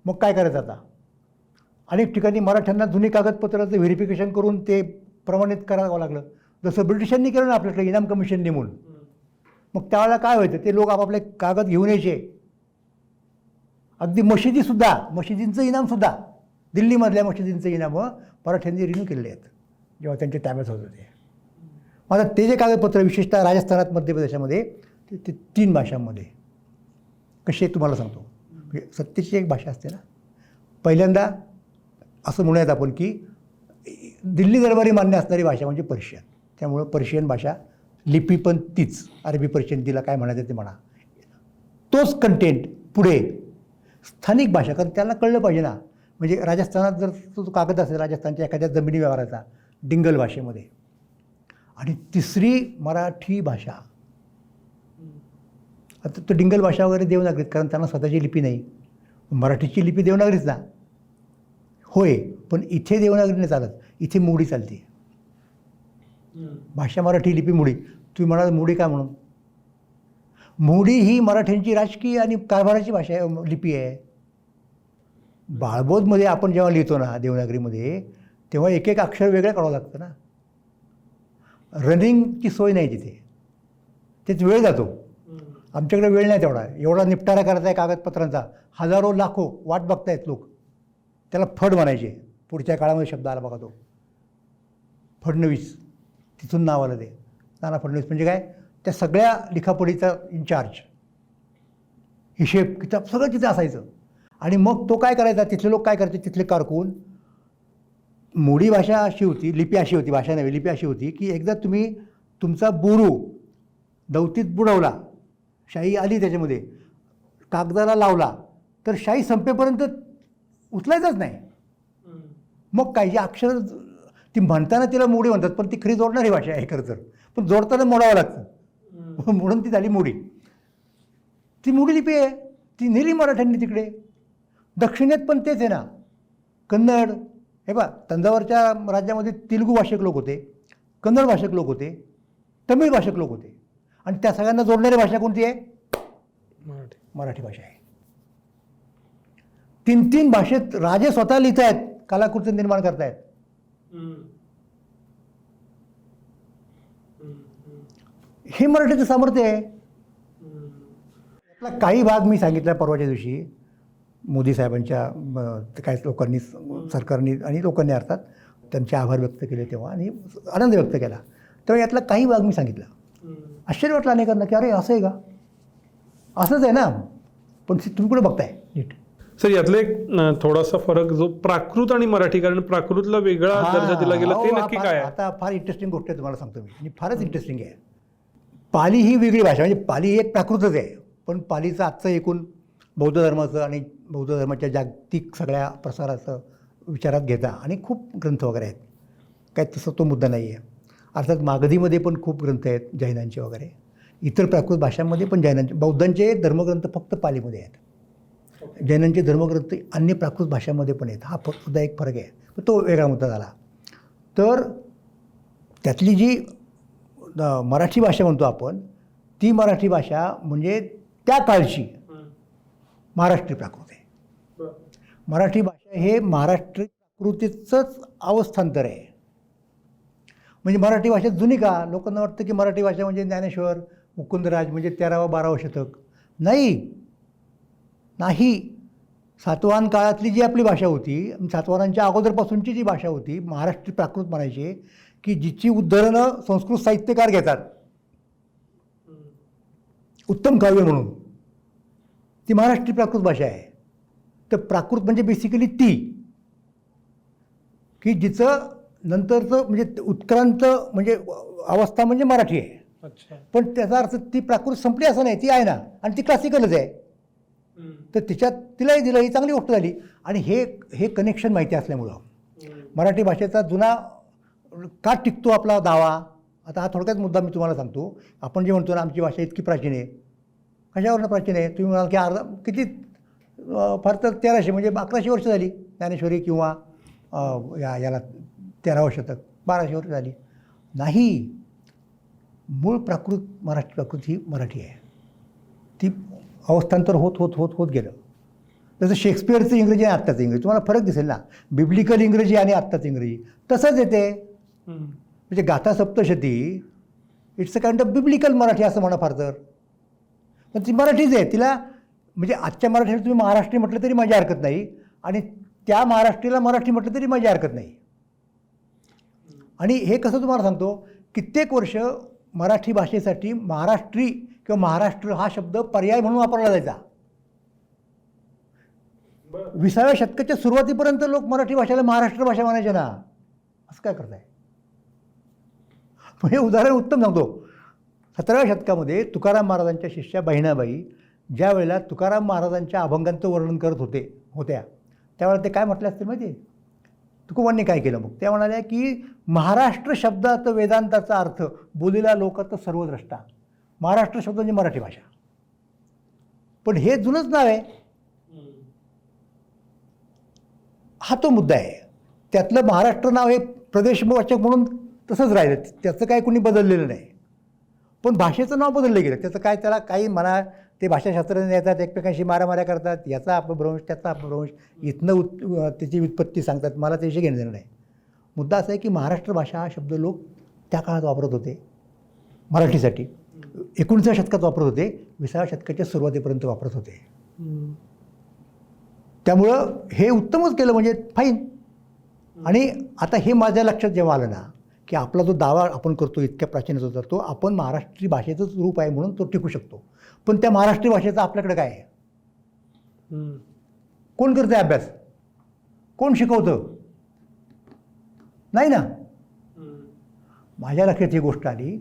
मग काय करायचं आता? अनेक ठिकाणी मराठ्यांना जुनी कागदपत्राचं व्हेरिफिकेशन करून ते प्रमाणित करावं लागलं, जसं ब्रिटिशांनी केलं ना आपल्याकडे इनाम कमिशन नेमून. मग त्यावेळेला काय व्हायचं, ते लोक आपापले कागद घेऊन यायचे. अगदी मशिदींचं इनामसुद्धा, दिल्लीमधल्या मशिदींचं इनाम मराठ्यांनी रिन्यू केलेले आहेत जेव्हा त्यांच्या ताब्यात होतं ते. आता ते जे कागदपत्र विशेषतः राजस्थानात, मध्य प्रदेशामध्ये, ते 3 भाषांमध्ये कसे तुम्हाला सांगतो. म्हणजे सत्तेची एक भाषा असते ना. पहिल्यांदा असं म्हणूयात आपण की दिल्ली दरबारी मान्य असणारी भाषा म्हणजे पर्शियन. त्यामुळं पर्शियन भाषा, लिपी पण तीच, अरबी पर्शियन, तिला काय म्हणायचं ते म्हणा. तोच कंटेंट पुढे स्थानिक भाषा, कारण त्यांना कळलं पाहिजे ना. म्हणजे राजस्थानात जर तो कागद असेल राजस्थानच्या एखाद्या जमिनी व्यवहाराचा, डिंगल भाषेमध्ये. आणि तिसरी मराठी भाषा. आता तो डिंगल भाषा वगैरे देवनागरीत, कारण त्यांना स्वतःची लिपी नाही. मराठीची लिपी देवनागरीच ना. होय, पण इथे देवनागरी नाही चालत, इथे मोडी चालते. भाषा मराठी, लिपी मोडी. तुम्ही म्हणाल मोडी काय म्हणून? मोडी ही मराठ्यांची राजकीय आणि कारभाराची भाषा आहे, लिपी आहे. बाळबोधमध्ये आपण जेव्हा लिहितो ना देवनागरीमध्ये, तेव्हा एक एक अक्षर वेगळं काढावं लागतं ना. रनिंगची सोय नाही तिथे, तेच वेळ जातो. आमच्याकडे वेळ नाही तेवढा. एवढा निपटारा करायचा आहे कागदपत्रांचा, हजारो लाखो वाट बघतायत लोक. त्याला फड म्हणायचे. पुढच्या काळामध्ये शब्द आला बघा तो फडणवीस, तिथून नाव आलं ते. नाना फडणवीस म्हणजे काय, त्या सगळ्या लिखापडीचा इन्चार्ज, हिशेब किताब सगळं तिथं असायचं. आणि मग तो काय करायचा, तिथले लोक काय करायचे, तिथले कारकून. मोडी भाषा अशी होती, लिपी अशी होती, भाषा नव्हे लिपी अशी होती की एकदा तुम्ही तुमचा बोरू दौतीत बुडवला, शाई आली त्याच्यामध्ये, कागदाला लावला, तर शाई संपेपर्यंत उचलायचंच नाही. मग काही अक्षर ती म्हणताना तिला मोडी म्हणतात, पण ती खरी जोडणारी भाषा आहे खरं तर, पण जोडताना मोडावं लागतं. म्हणून ती झाली मोडी. ती मोडी लिपी आहे, ती नेली मराठ्यांनी तिकडे. दक्षिणेत पण तेच आहे ना, कन्नड. हे बा, तंजावरच्या राज्यामध्ये तेलुगू भाषिक लोक होते, कन्नड भाषिक लोक होते, तमिळ भाषिक लोक होते, आणि त्या सगळ्यांना जोडणारी भाषा कोणती आहे? मराठी भाषा आहे. 3 भाषेत राजे स्वतः लिहित आहेत, कलाकृती निर्माण करतायत. हे मराठीचं सामर्थ्य आहे. यातला काही भाग मी सांगितला परवाच्या दिवशी मोदी साहेबांच्या, काही लोकांनी, सरकारने आणि लोकांनी अर्थात त्यांचे आभार व्यक्त केले तेव्हा, आणि आनंद व्यक्त केला तेव्हा यातला काही भाग मी सांगितला. आश्चर्य वाटलं अनेकांना की अरे असं आहे का, असंच आहे ना. पण तुम्ही कुठे बघताय नीट. सर, यातलं एक थोडासा फरक जो प्राकृत आणि मराठी, कारण प्राकृतला वेगळा दर्जा दिला गेला, ते नक्की काय आहे? आता फार इंटरेस्टिंग गोष्ट आहे, तुम्हाला सांगतो मी, आणि फारच इंटरेस्टिंग आहे. पाली ही वेगळी भाषा, म्हणजे पाली ही एक प्राकृतच आहे, पण पालीचं आजचं एकूण बौद्ध धर्माचं आणि बौद्ध धर्माच्या जागतिक सगळ्या प्रसाराचं विचारात घेता, आणि खूप ग्रंथ वगैरे आहेत, काय तसं तो मुद्दा नाही आहे. अर्थात मागधीमध्ये पण खूप ग्रंथ आहेत जैनांचे वगैरे, इतर प्राकृत भाषांमध्ये पण जैनांचे, बौद्धांचे धर्मग्रंथ फक्त पालीमध्ये आहेत, जैनांचे धर्मग्रंथ अन्य प्राकृत भाषांमध्ये पण आहेत. हा सुद्धा एक फरक आहे, पण तो वेगळा मुद्दा झाला. तर त्यातली जी मराठी भाषा म्हणतो आपण, ती मराठी भाषा म्हणजे त्या काळची महाराष्ट्री प्राकृत आहे. मराठी भाषा हे महाराष्ट्री प्राकृतीचंच अवस्थांतर आहे. म्हणजे मराठी भाषा जुनी का? लोकांना वाटतं की मराठी भाषा म्हणजे ज्ञानेश्वर, मुकुंदराज म्हणजे 13व-12व शतक. नाही. सातवाहन काळातली जी आपली भाषा होती, सातवाहनांच्या अगोदरपासूनची जी भाषा होती, महाराष्ट्री प्राकृत म्हणायची, की जिची उद्धरणं संस्कृत साहित्यकार घेतात. उत्तम काव्य म्हणून, ती महाराष्ट्री प्राकृत भाषा आहे. तर प्राकृत म्हणजे बेसिकली ती की जिचं नंतरचं म्हणजे उत्क्रांत म्हणजे अवस्था म्हणजे मराठी आहे. अच्छा. पण त्याचा अर्थ ती प्राकृत संपली असं नाही, ती आहे ना, आणि ती क्लासिकलच आहे. तर तिच्यात तिलाही दिलं, ही चांगली गोष्ट झाली. आणि हे कनेक्शन माहिती असल्यामुळं मराठी भाषेचा जुना का टिकतो आपला दावा. आता हा थोडक्यात मुद्दा मी तुम्हाला सांगतो. आपण जे म्हणतो ना आमची भाषा इतकी प्राचीन आहे, कशावरनं प्राचीन आहे? तुम्ही म्हणाल की किती फार तर 1300 म्हणजे 1100 वर्ष झाली ज्ञानेश्वरी, किंवा याला 13वं शतक 1200 वर्ष झाली. नाही, मूळ प्राकृत महाराष्ट्र प्राकृत ही मराठी आहे. ती अवस्थांतर होत होत होत होत गेलं. जसं शेक्सपिअरचं इंग्रजी आणि आत्ताचं इंग्रजी तुम्हाला फरक दिसेल ना, बिब्लिकल इंग्रजी आणि आत्ताचं इंग्रजी तसंच येते. म्हणजे गाथा Saptashati it's a kind of biblical Marathi असं म्हणा फार तर, पण ती मराठीच आहे. तिला म्हणजे आजच्या मराठीला तुम्ही महाराष्ट्री म्हटलं तरी माझी हरकत नाही, आणि त्या महाराष्ट्रीला मराठी म्हटलं तरी माझी हरकत नाही. आणि हे कसं तुम्हाला सांगतो, कित्येक वर्ष मराठी भाषेसाठी महाराष्ट्री किंवा महाराष्ट्र हा शब्द पर्याय म्हणून वापरला जायचा. 20व्या शतकाच्या सुरुवातीपर्यंत लोक मराठी भाषेला महाराष्ट्र भाषा म्हणायचे ना. असं काय करताय? हे उदाहरण उत्तम सांगतो. 17व्या शतकामध्ये तुकाराम महाराजांच्या शिष्या बहिणाबाई ज्या वेळेला तुकाराम महाराजांच्या अभंगांचं वर्णन करत होत्या त्यावेळेला ते काय म्हटलं असते माहिती आहे? तुकोबांनी काय केलं मग? त्या म्हणाल्या की महाराष्ट्र शब्दाचं वेदांताचा अर्थ बोलीला लोकात सर्वद्रष्टा. महाराष्ट्र शब्द म्हणजे मराठी भाषा. पण हे जुनंच नाव आहे. हा तो मुद्दा आहे. त्यातलं महाराष्ट्र नाव हे प्रदेशवाचक म्हणून तसंच राहिलं, त्याचं काय कोणी बदललेलं नाही. पण भाषेचं नाव बदललं गेलं. त्याचं काय, त्याला काही म्हणा, ते भाषाशास्त्रज्ञ येतात एकमेकांशी मारामाऱ्या करतात, याचा अपभ्रंश त्याचा अपभ्रंश, इथनं त्याची व्युत्पत्ती सांगतात. मला त्याशी घेणं देणं नाही. मुद्दा असा आहे की महाराष्ट्र भाषा हा शब्द लोक त्या काळात वापरत होते मराठीसाठी. 19व्या शतकात वापरत होते, 20व्या शतकाच्या सुरुवातीपर्यंत वापरत होते. त्यामुळं हे उत्तमच केलं म्हणजे फाईन. आणि आता हे माझ्या लक्षात जेव्हा आलं ना की आपला जो दावा आपण करतो इतक्या प्राचीन होता तो आपण महाराष्ट्री भाषेचंच रूप आहे म्हणून तो टिकू शकतो. पण त्या महाराष्ट्री भाषेचा आपल्याकडे काय आहे? कोण करतं अभ्यास? कोण शिकवतं? नाही ना. माझ्या लक्षात ही गोष्ट आली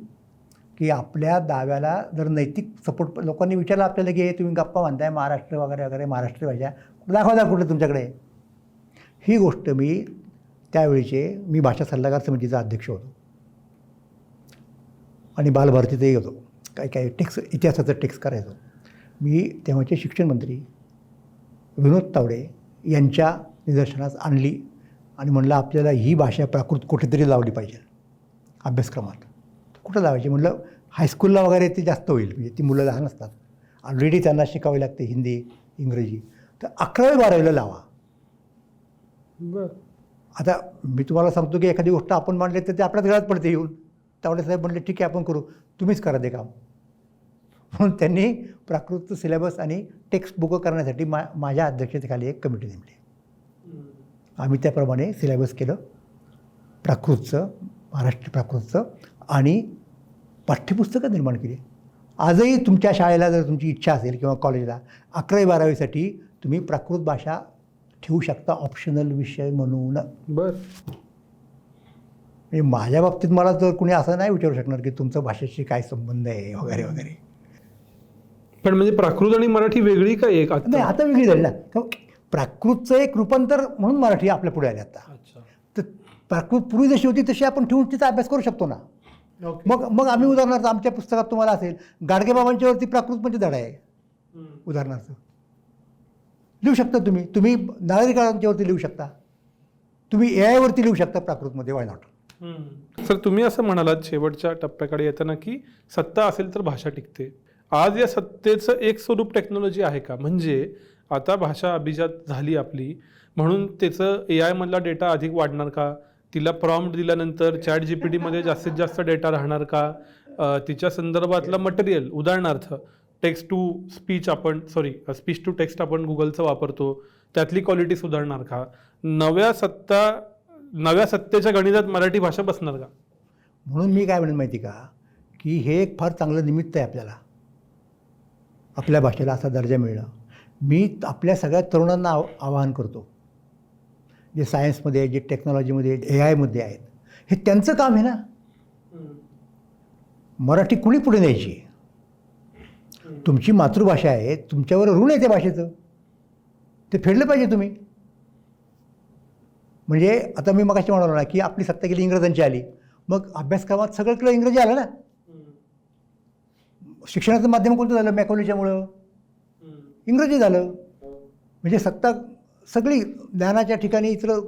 की आपल्या दाव्याला जर नैतिक सपोर्ट लोकांनी विचारलं आपल्याला की तुम्ही गप्पा म्हणताय महाराष्ट्र वगैरे वगैरे महाराष्ट्री भाषा दाखवा कुठे तुमच्याकडे. ही गोष्ट मी भाषा सल्लागार समितीचा अध्यक्ष होतो आणि बालभारतीतही होतो. काही इतिहासाचं टेक्स्ट करायचो. मी तेव्हाचे शिक्षण मंत्री विनोद तावडे यांच्या निदर्शनास आणली आणि म्हणलं आपल्याला ही भाषा प्राकृत कुठेतरी लावली पाहिजे अभ्यासक्रमात. कुठं लावायची म्हणलं, हायस्कूलला वगैरे ते जास्त होईल, म्हणजे ती मुलं लहान असतात, ऑलरेडी त्यांना शिकावी लागते हिंदी इंग्रजी. तर 11वी 12वीला लावा. आता मी तुम्हाला सांगतो की एखादी गोष्ट आपण मांडली तर ते आपल्याच घरात पडते येऊन. तावडे साहेब म्हणले ठीक आहे आपण करू, तुम्हीच करा ते काम. म्हणून त्यांनी प्राकृतचं सिलेबस आणि टेक्स्ट बुक करण्यासाठी माझ्या अध्यक्षतेखाली एक कमिटी नेमली. आम्ही त्याप्रमाणे सिलेबस केलं प्राकृतचं, महाराष्ट्र प्राकृतचं, आणि पाठ्यपुस्तकं निर्माण केली. आजही तुमच्या शाळेला जर तुमची इच्छा असेल किंवा कॉलेजला 11वी 12वीसाठी तुम्ही प्राकृत भाषा ठेवू शकता ऑप्शनल विषय म्हणून. बरं. म्हणजे माझ्या बाबतीत मला तर कुणी असं नाही विचारू शकणार की तुमचं भाषेशी काय संबंध आहे वगैरे वगैरे. पण म्हणजे प्राकृत आणि मराठी वेगळी काय एक? नाही, आता वेगळी झाली ना. प्राकृतचं एक रूपांतर म्हणून मराठी आपल्या पुढे आली आता. तर प्राकृत पूर्वी जशी होती तशी आपण ठेवून तिचा अभ्यास करू शकतो ना. मग आम्ही उदाहरणार्थ आमच्या पुस्तकात तुम्हाला असेल गाडगेबाबांच्यावरती प्राकृत म्हणजे धडा आहे उदाहरणार्थ, लिहू शकता तुम्ही नागरिकांच्यावरती लिहू शकता, तुम्ही AI वरती लिहू शकता प्राकृतमध्ये. Why not? सर, तुम्ही असं म्हणालात शेवटच्या टप्प्याकडे येताना की सत्ता असेल तर भाषा टिकते. आज या सत्तेचं एक स्वरूप टेक्नॉलॉजी आहे का? म्हणजे आता भाषा अभिजात झाली आपली म्हणून त्याचं AI मधला डेटा अधिक वाढणार का? तिला प्रॉम्प्ट दिल्यानंतर ChatGPT मध्ये जास्तीत जास्त डेटा राहणार का? तिच्या संदर्भातलं मटेरियल, उदाहरणार्थ text to speech speech to text आपण गुगलचं वापरतो, त्यातली क्वालिटी सुधारणार का? नव्या सत्तेच्या गणितात मराठी भाषा बसणार का? म्हणून मी काय म्हणेन माहिती का, की हे एक फार चांगलं निमित्त आहे आपल्याला आपल्या भाषेला असा दर्जा मिळणं. मी आपल्या सगळ्या तरुणांना आवाहन करतो, जे सायन्समध्ये, जे टेक्नॉलॉजीमध्ये, AI मध्ये आहेत, हे त्यांचं काम आहे ना. मराठी कुणी पुढे न्यायची? तुमची मातृभाषा आहे, तुमच्यावर ऋण आहे त्या भाषेचं, ते फेडलं पाहिजे तुम्ही. म्हणजे आता मी मगाशी म्हणालो ना की आपली सत्ता गेली इंग्रजांची आली, मग अभ्यासक्रमात सगळीकडे इंग्रजी आलं ना. शिक्षणाचं माध्यम कोणतं झालं? मॅकॉलेच्यामुळं इंग्रजी झालं. म्हणजे सत्ता सगळी ज्ञानाच्या ठिकाणी इतर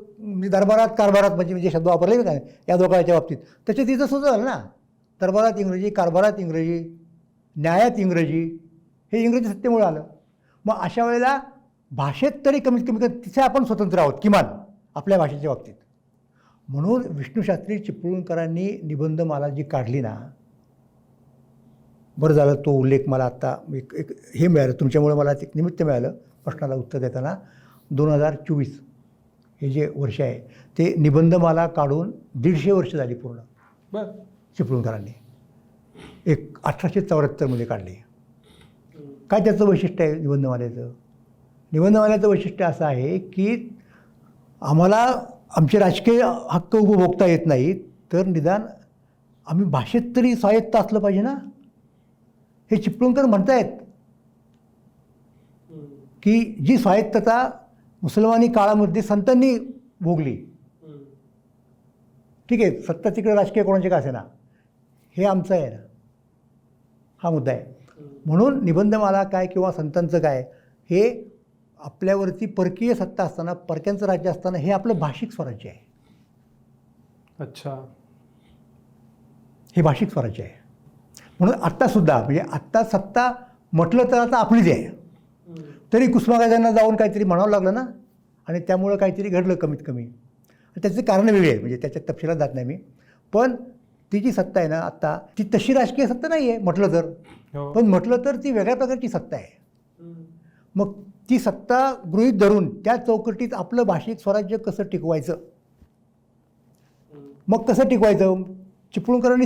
दरबारात कारभारात म्हणजे शब्द वापरले का या दोघांच्या बाबतीत, त्याच्यात तिथं सुद्धा झालं ना. दरबारात इंग्रजी, कारभारात इंग्रजी, न्यायात इंग्रजी, हे इंग्रजी सत्तेमुळे आलं. मग अशा वेळेला भाषेत तरी कमीत कमी तिथे आपण स्वतंत्र आहोत किमान आपल्या भाषेच्या बाबतीत. म्हणून विष्णूशास्त्री चिपळूणकरांनी निबंधमाला जी काढली ना, बरं झालं तो उल्लेख मला आत्ता एक हे मिळालं तुमच्यामुळे, मला एक निमित्त मिळालं प्रश्नाला उत्तर देताना. 2024 हे जे वर्ष आहे ते निबंधमाला काढून 150 वर्ष झाली पूर्ण. बरं. चिपळूणकरांनी 1874 काढली. काय त्याचं वैशिष्ट्य आहे निबंधमालेचं? निबंधमालेचं वैशिष्ट्य असं आहे की आम्हाला आमचे राजकीय हक्क उपभोगता येत नाहीत, तर निदान आम्ही भाषेत तरी स्वायत्त असलं पाहिजे ना. हे चिपळूणकर म्हणतायत की जी स्वायत्तता मुसलमानी काळामध्ये संतांनी भोगली, ठीक आहे, सत्ता तिकडे राजकीय कोणाचे का असेना, हे आमचं आहे ना, हा मुद्दा आहे. म्हणून निबंधमाला काय किंवा संतांचं काय, हे आपल्यावरती परकीय सत्ता असताना, परक्यांचं राज्य असताना, हे आपलं भाषिक स्वराज्य आहे. अच्छा, हे भाषिक स्वराज्य आहे. म्हणून आत्तासुद्धा म्हणजे आत्ता सत्ता म्हटलं तर आता आपलीच आहे, तरी कुसुमाग्रजांना जाऊन काहीतरी म्हणावं लागलं ना, आणि त्यामुळं काहीतरी घडलं कमीत कमी. त्याचे कारण वेगळे आहे, म्हणजे त्याच्यात तपशिलात जात नाही मी. पण ती जी सत्ता आहे ना आत्ता, ती तशी राजकीय सत्ता नाही आहे म्हटलं तर, पण म्हटलं तर ती वेगळ्या प्रकारची सत्ता आहे. मग ती सत्ता गृहीत धरून त्या चौकटीत आपलं भाषिक स्वराज्य कसं टिकवायचं, मग कसं टिकवायचं? चिपळूणकरांनी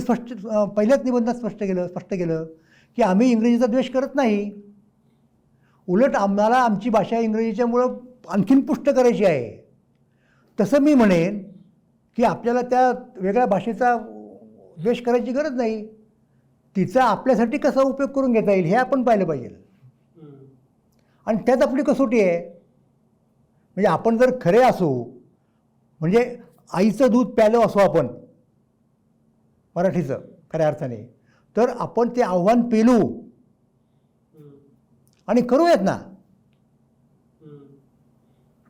पहिल्याच निबंधात स्पष्ट केलं की आम्ही इंग्रजीचा द्वेष करत नाही, उलट आम्हाला आमची भाषा इंग्रजीच्यामुळं आणखीन पुष्ट करायची आहे. तसं मी म्हणेन की आपल्याला त्या वेगळ्या भाषेचा द्वेष करायची गरज नाही, तिचा आपल्यासाठी कसा उपयोग करून घेता येईल हे आपण पाहिलं पाहिजे. आणि त्यात आपली कसोटी आहे. म्हणजे आपण जर खरे असू, म्हणजे आईचं दूध प्यायलं असो आपण मराठीचं खऱ्या अर्थाने, तर आपण ते आव्हान पेलू आणि करूयात ना.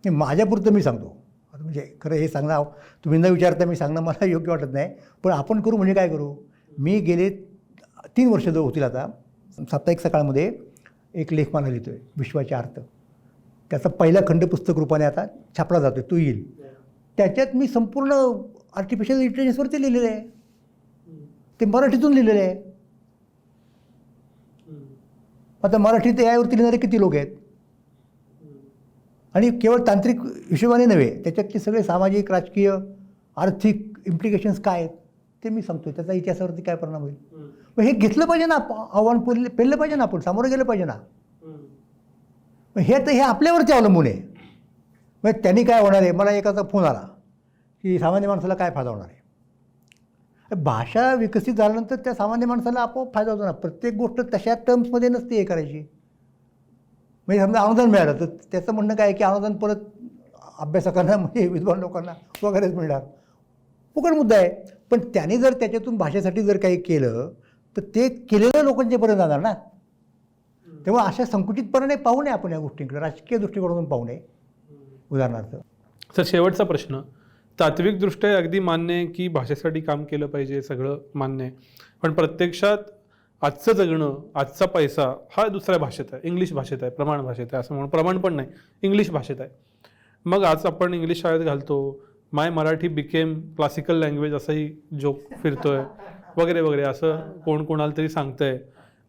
हे माझ्यापुरतं मी सांगतो, म्हणजे खरं हे सांगणं तुम्ही न विचारता मी सांगणं मला योग्य वाटत नाही, पण आपण करू म्हणजे काय करू. मी गेले 3 वर्ष जो होतील आता, साप्ताहिक सकाळमध्ये एक लेख मला लिहितो आहे, विश्वाचे अर्थ. त्याचा पहिला खंड पुस्तक रूपाने आता छापला जातो आहे, तो येईल. त्याच्यात मी संपूर्ण आर्टिफिशियल इंटेलिजन्सवरती लिहिलेलं आहे, ते मराठीतून लिहिलेलं आहे. आता मराठीत AIवरती लिहिणारे किती लोक आहेत, आणि केवळ तांत्रिक हिशोबाने नव्हे, त्याच्यातले सगळे सामाजिक, राजकीय, आर्थिक इम्प्लिकेशन्स काय आहेत ते मी सांगतो, त्याचा इतिहासावरती काय परिणाम होईल. मग हे घेतलं पाहिजे ना, आव्हान पेललं पाहिजे ना, आपण सामोरं गेलं पाहिजे ना. हे आपल्यावरती अवलंबून आहे. मग त्यांनी काय होणार आहे, मला एकाचा फोन आला की सामान्य माणसाला काय फायदा होणार आहे. भाषा विकसित झाल्यानंतर त्या सामान्य माणसाला आपोआप फायदा होतो ना. प्रत्येक गोष्ट तशा टर्म्समध्ये नसते हे करायची. म्हणजे समजा अनुदान मिळालं तर त्याचं म्हणणं काय की अनुदान परत अभ्यासकांना, म्हणजे विद्वान लोकांना वगैरेच मिळणार, फुकट मुद्दा आहे. पण त्याने जर त्याच्यातून भाषेसाठी जर काही केलं तर ते केलेल्या लोकांच्यापर्यंत जाणार ना. तेव्हा अशा संकुचितपणाने पाहू नये आपण या गोष्टींकडे, राजकीय दृष्टिकोनातून पाहू नये उदाहरणार्थ. सर, शेवटचा प्रश्न. तात्विकदृष्ट्या अगदी मान्य आहे की भाषेसाठी काम केलं पाहिजे, सगळं मान्य आहे, पण प्रत्यक्षात आजचं जगणं, आजचा पैसा हा दुसऱ्या भाषेत आहे, इंग्लिश भाषेत आहे, प्रमाण भाषेत आहे. असं म्हणून प्रमाण पण नाही, इंग्लिश भाषेत आहे. मग आज आपण इंग्लिश शाळेत घालतो, माय मराठी बिकेम क्लासिकल लँग्वेज असंही जोक फिरतोय वगैरे वगैरे, असं कोणाला तरी सांगतंय.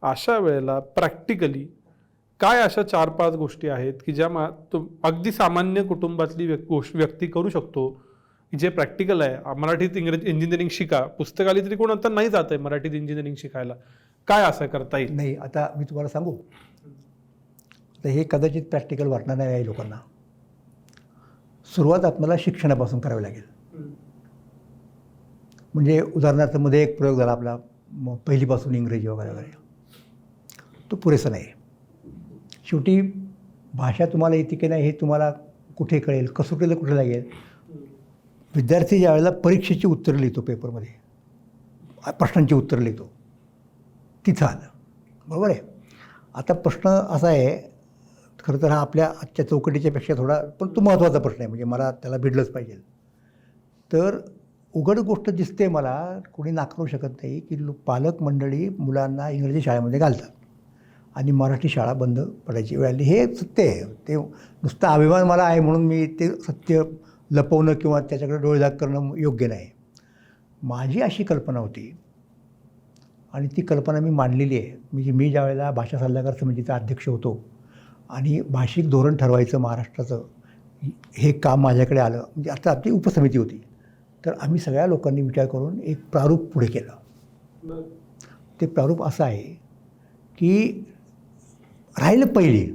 अशा वेळेला प्रॅक्टिकली काय अशा 4-5 गोष्टी आहेत की ज्या अगदी सामान्य कुटुंबातली व्यक्ती करू शकतो, जे प्रॅक्टिकल आहे. मराठीत इंजिनिअरिंग शिका, पुस्तक आली तरी कोण आता नाही जात आहे मराठीत इंजिनिअरिंग शिकायला, काय असं करता येईल? नाही, आता मी तुम्हाला सांगू, तर हे कदाचित प्रॅक्टिकल वाटणार नाही आहे लोकांना. सुरुवात आपल्याला शिक्षणापासून करावी लागेल. म्हणजे उदाहरणार्थ मध्ये एक प्रयोग झाला आपला, पहिलीपासून इंग्रजी वगैरे वगैरे, तो पुरेसा नाही. शेवटी भाषा तुम्हाला येते की नाही हे तुम्हाला कुठे कळेल, कसोटीला कुठे लागेल. विद्यार्थी ज्या वेळेला परीक्षेची उत्तरं लिहितो, पेपरमध्ये प्रश्नांची उत्तरं लिहितो, तिथं आलं. बरोबर आहे. आता प्रश्न असा आहे, खरं तर हा आपल्या आजच्या चौकटीच्या पेक्षा थोडा, पण तो महत्त्वाचा प्रश्न आहे, म्हणजे मला त्याला भिडलंच पाहिजे. तर उघड गोष्ट दिसते मला, कोणी नाकारू शकत नाही की पालक मंडळी मुलांना इंग्रजी शाळेमध्ये घालतात आणि मराठी शाळा बंद पडायची वेळ आली. हे सत्य आहे. ते नुसता अभिमान मला आहे म्हणून मी ते सत्य लपवणं किंवा त्याच्याकडे डोळेझाक करणं योग्य नाही. माझी अशी कल्पना होती आणि ती कल्पना मी मांडलेली आहे. म्हणजे मी ज्या वेळेला भाषा सल्लागार समितीचा अध्यक्ष होतो आणि भाषिक धोरण ठरवायचं महाराष्ट्राचं, हे काम माझ्याकडे आलं. म्हणजे आता आपली उपसमिती होती, तर आम्ही सगळ्या लोकांनी विचार करून एक प्रारूप पुढे केलं. ते प्रारूप असं आहे की राहिलं पहिली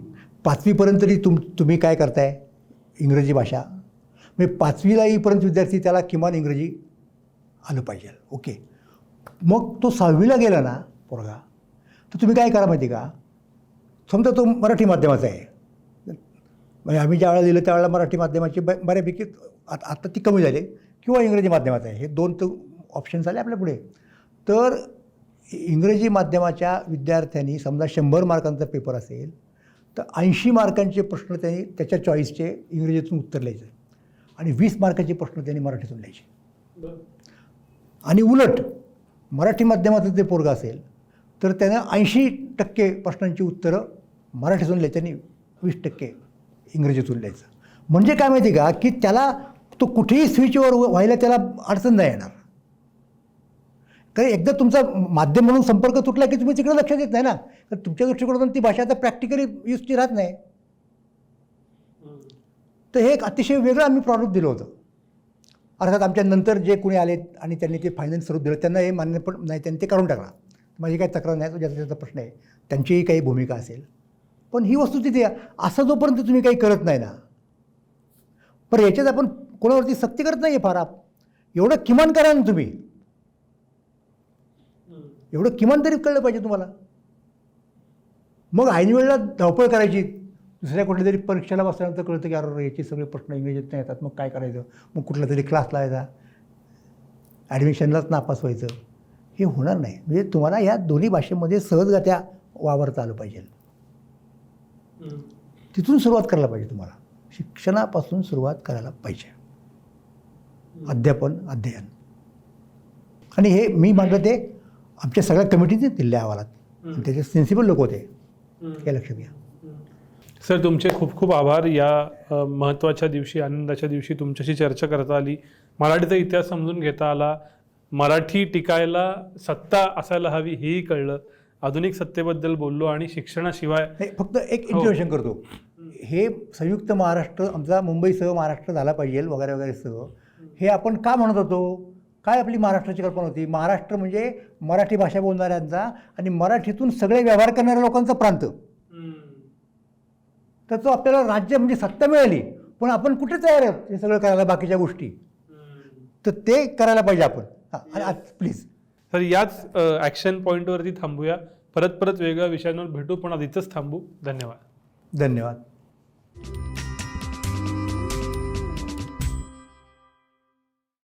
5वीपर्यंत तरी तुम्ही काय करताय, इंग्रजी भाषा, म्हणजे 5वीला येईपर्यंत विद्यार्थी त्याला किमान इंग्रजी आलं पाहिजे. ओके. मग तो 6वीला गेला ना पोरगा, तर तुम्ही काय करा माहिती का, समजा तो मराठी माध्यमाचा आहे, म्हणजे आम्ही ज्या वेळेला दिलं त्यावेळेला मराठी माध्यमाची बऱ्यापैकी आता ती कमी झाली, किंवा इंग्रजी माध्यमाचं आहे, हे 2 तर ऑप्शन्स आले आपल्या पुढे. तर इंग्रजी माध्यमाच्या विद्यार्थ्यांनी समजा 100 मार्कांचा पेपर असेल तर 80 मार्कांचे प्रश्न त्यांनी त्याच्या चॉईसचे इंग्रजीतून उत्तर लिहायचे आणि 20 मार्काचे प्रश्न त्यांनी मराठीतून लिहायचे. आणि उलट मराठी माध्यमाचं ते पोरगा असेल तर त्यानं 80% प्रश्नांची उत्तरं मराठीतून लिहायची आणि 20% इंग्रजीतून लिहायचं. म्हणजे काय माहिती का, की त्याला तो कुठेही स्विचवर व्हायला त्याला अडचण नाही येणार. कारण एकदा तुमचा माध्यम म्हणून संपर्क तुटला की तुम्ही तिकडे लक्ष देत नाही ना, तर तुमच्या दृष्टिकोनातून ती भाषा आता प्रॅक्टिकली यूजची राहत नाही. तर हे एक अतिशय वेगळं आम्ही प्रारूप दिलं होतं. अर्थात आमच्या नंतर जे कोणी आले आणि त्यांनी ते फायनल स्वरूप दिलं त्यांना हे मान्य पण नाही, त्यांनी ते काढून टाकला. माझी काही तक्रार नाही, तो ज्याचा त्याचा प्रश्न आहे, त्यांचीही काही भूमिका असेल. पण ही वस्तुस्थिती आहे, असं जोपर्यंत तुम्ही काही करत नाही ना, पण याच्यात आपण कोणावरती सक्ती करत नाही आहे फार. एवढं किमान करा ना तुम्ही, एवढं किमान तरी कळलं पाहिजे तुम्हाला. मग ऐनवेळेला धावपळ करायची, दुसऱ्या कुठल्या तरी परीक्षेला बसल्यानंतर कळतं की अरे याचे सगळे प्रश्न इंग्रजीत नाही येतात, मग काय करायचं, मग कुठला तरी क्लास लावायचा, ॲडमिशनलाच नापास व्हायचं. हे होणार नाही. म्हणजे तुम्हाला या दोन्ही भाषेमध्ये सहजगत्या वावरता आलं पाहिजे. तिथून सुरुवात करायला पाहिजे. तुम्हाला शिक्षणापासून सुरुवात करायला पाहिजे. अध्यापन, अध्ययन. आणि हे मी म्हटलं ते आमच्या सगळ्या कमिटीने दिल्या अहवालात, त्याचे सेन्सिबल लोक होते, हे लक्षात घ्या. सर, तुमचे खूप खूप आभार. या महत्त्वाच्या दिवशी, आनंदाच्या दिवशी तुमच्याशी चर्चा करता आली, मराठीचा इतिहास समजून घेता आला, मराठी टिकायला सत्ता असायला हवी हेही कळलं, आधुनिक सत्तेबद्दल बोललो आणि शिक्षणाशिवाय फक्त एक इंट्रोडक्शन करतो. हे संयुक्त महाराष्ट्र आमचा मुंबईसह महाराष्ट्र झाला पाहिजे वगैरे वगैरे सह, हे आपण का म्हणत होतो, काय आपली महाराष्ट्राची कल्पना होती. महाराष्ट्र म्हणजे मराठी भाषा बोलणाऱ्यांचा आणि मराठीतून सगळे व्यवहार करणाऱ्या लोकांचा प्रांत. तर तो आपल्याला राज्य म्हणजे सत्ता मिळाली, पण आपण कुठे तयार आहोत हे सगळं करायला, बाकीच्या गोष्टी, तर ते करायला पाहिजे आपण. प्लीज सर, याच ॲक्शन पॉईंटवरती थांबूया. परत वेगळ्या विषयांवर भेटू, पण आज इथंच थांबू. धन्यवाद. धन्यवाद.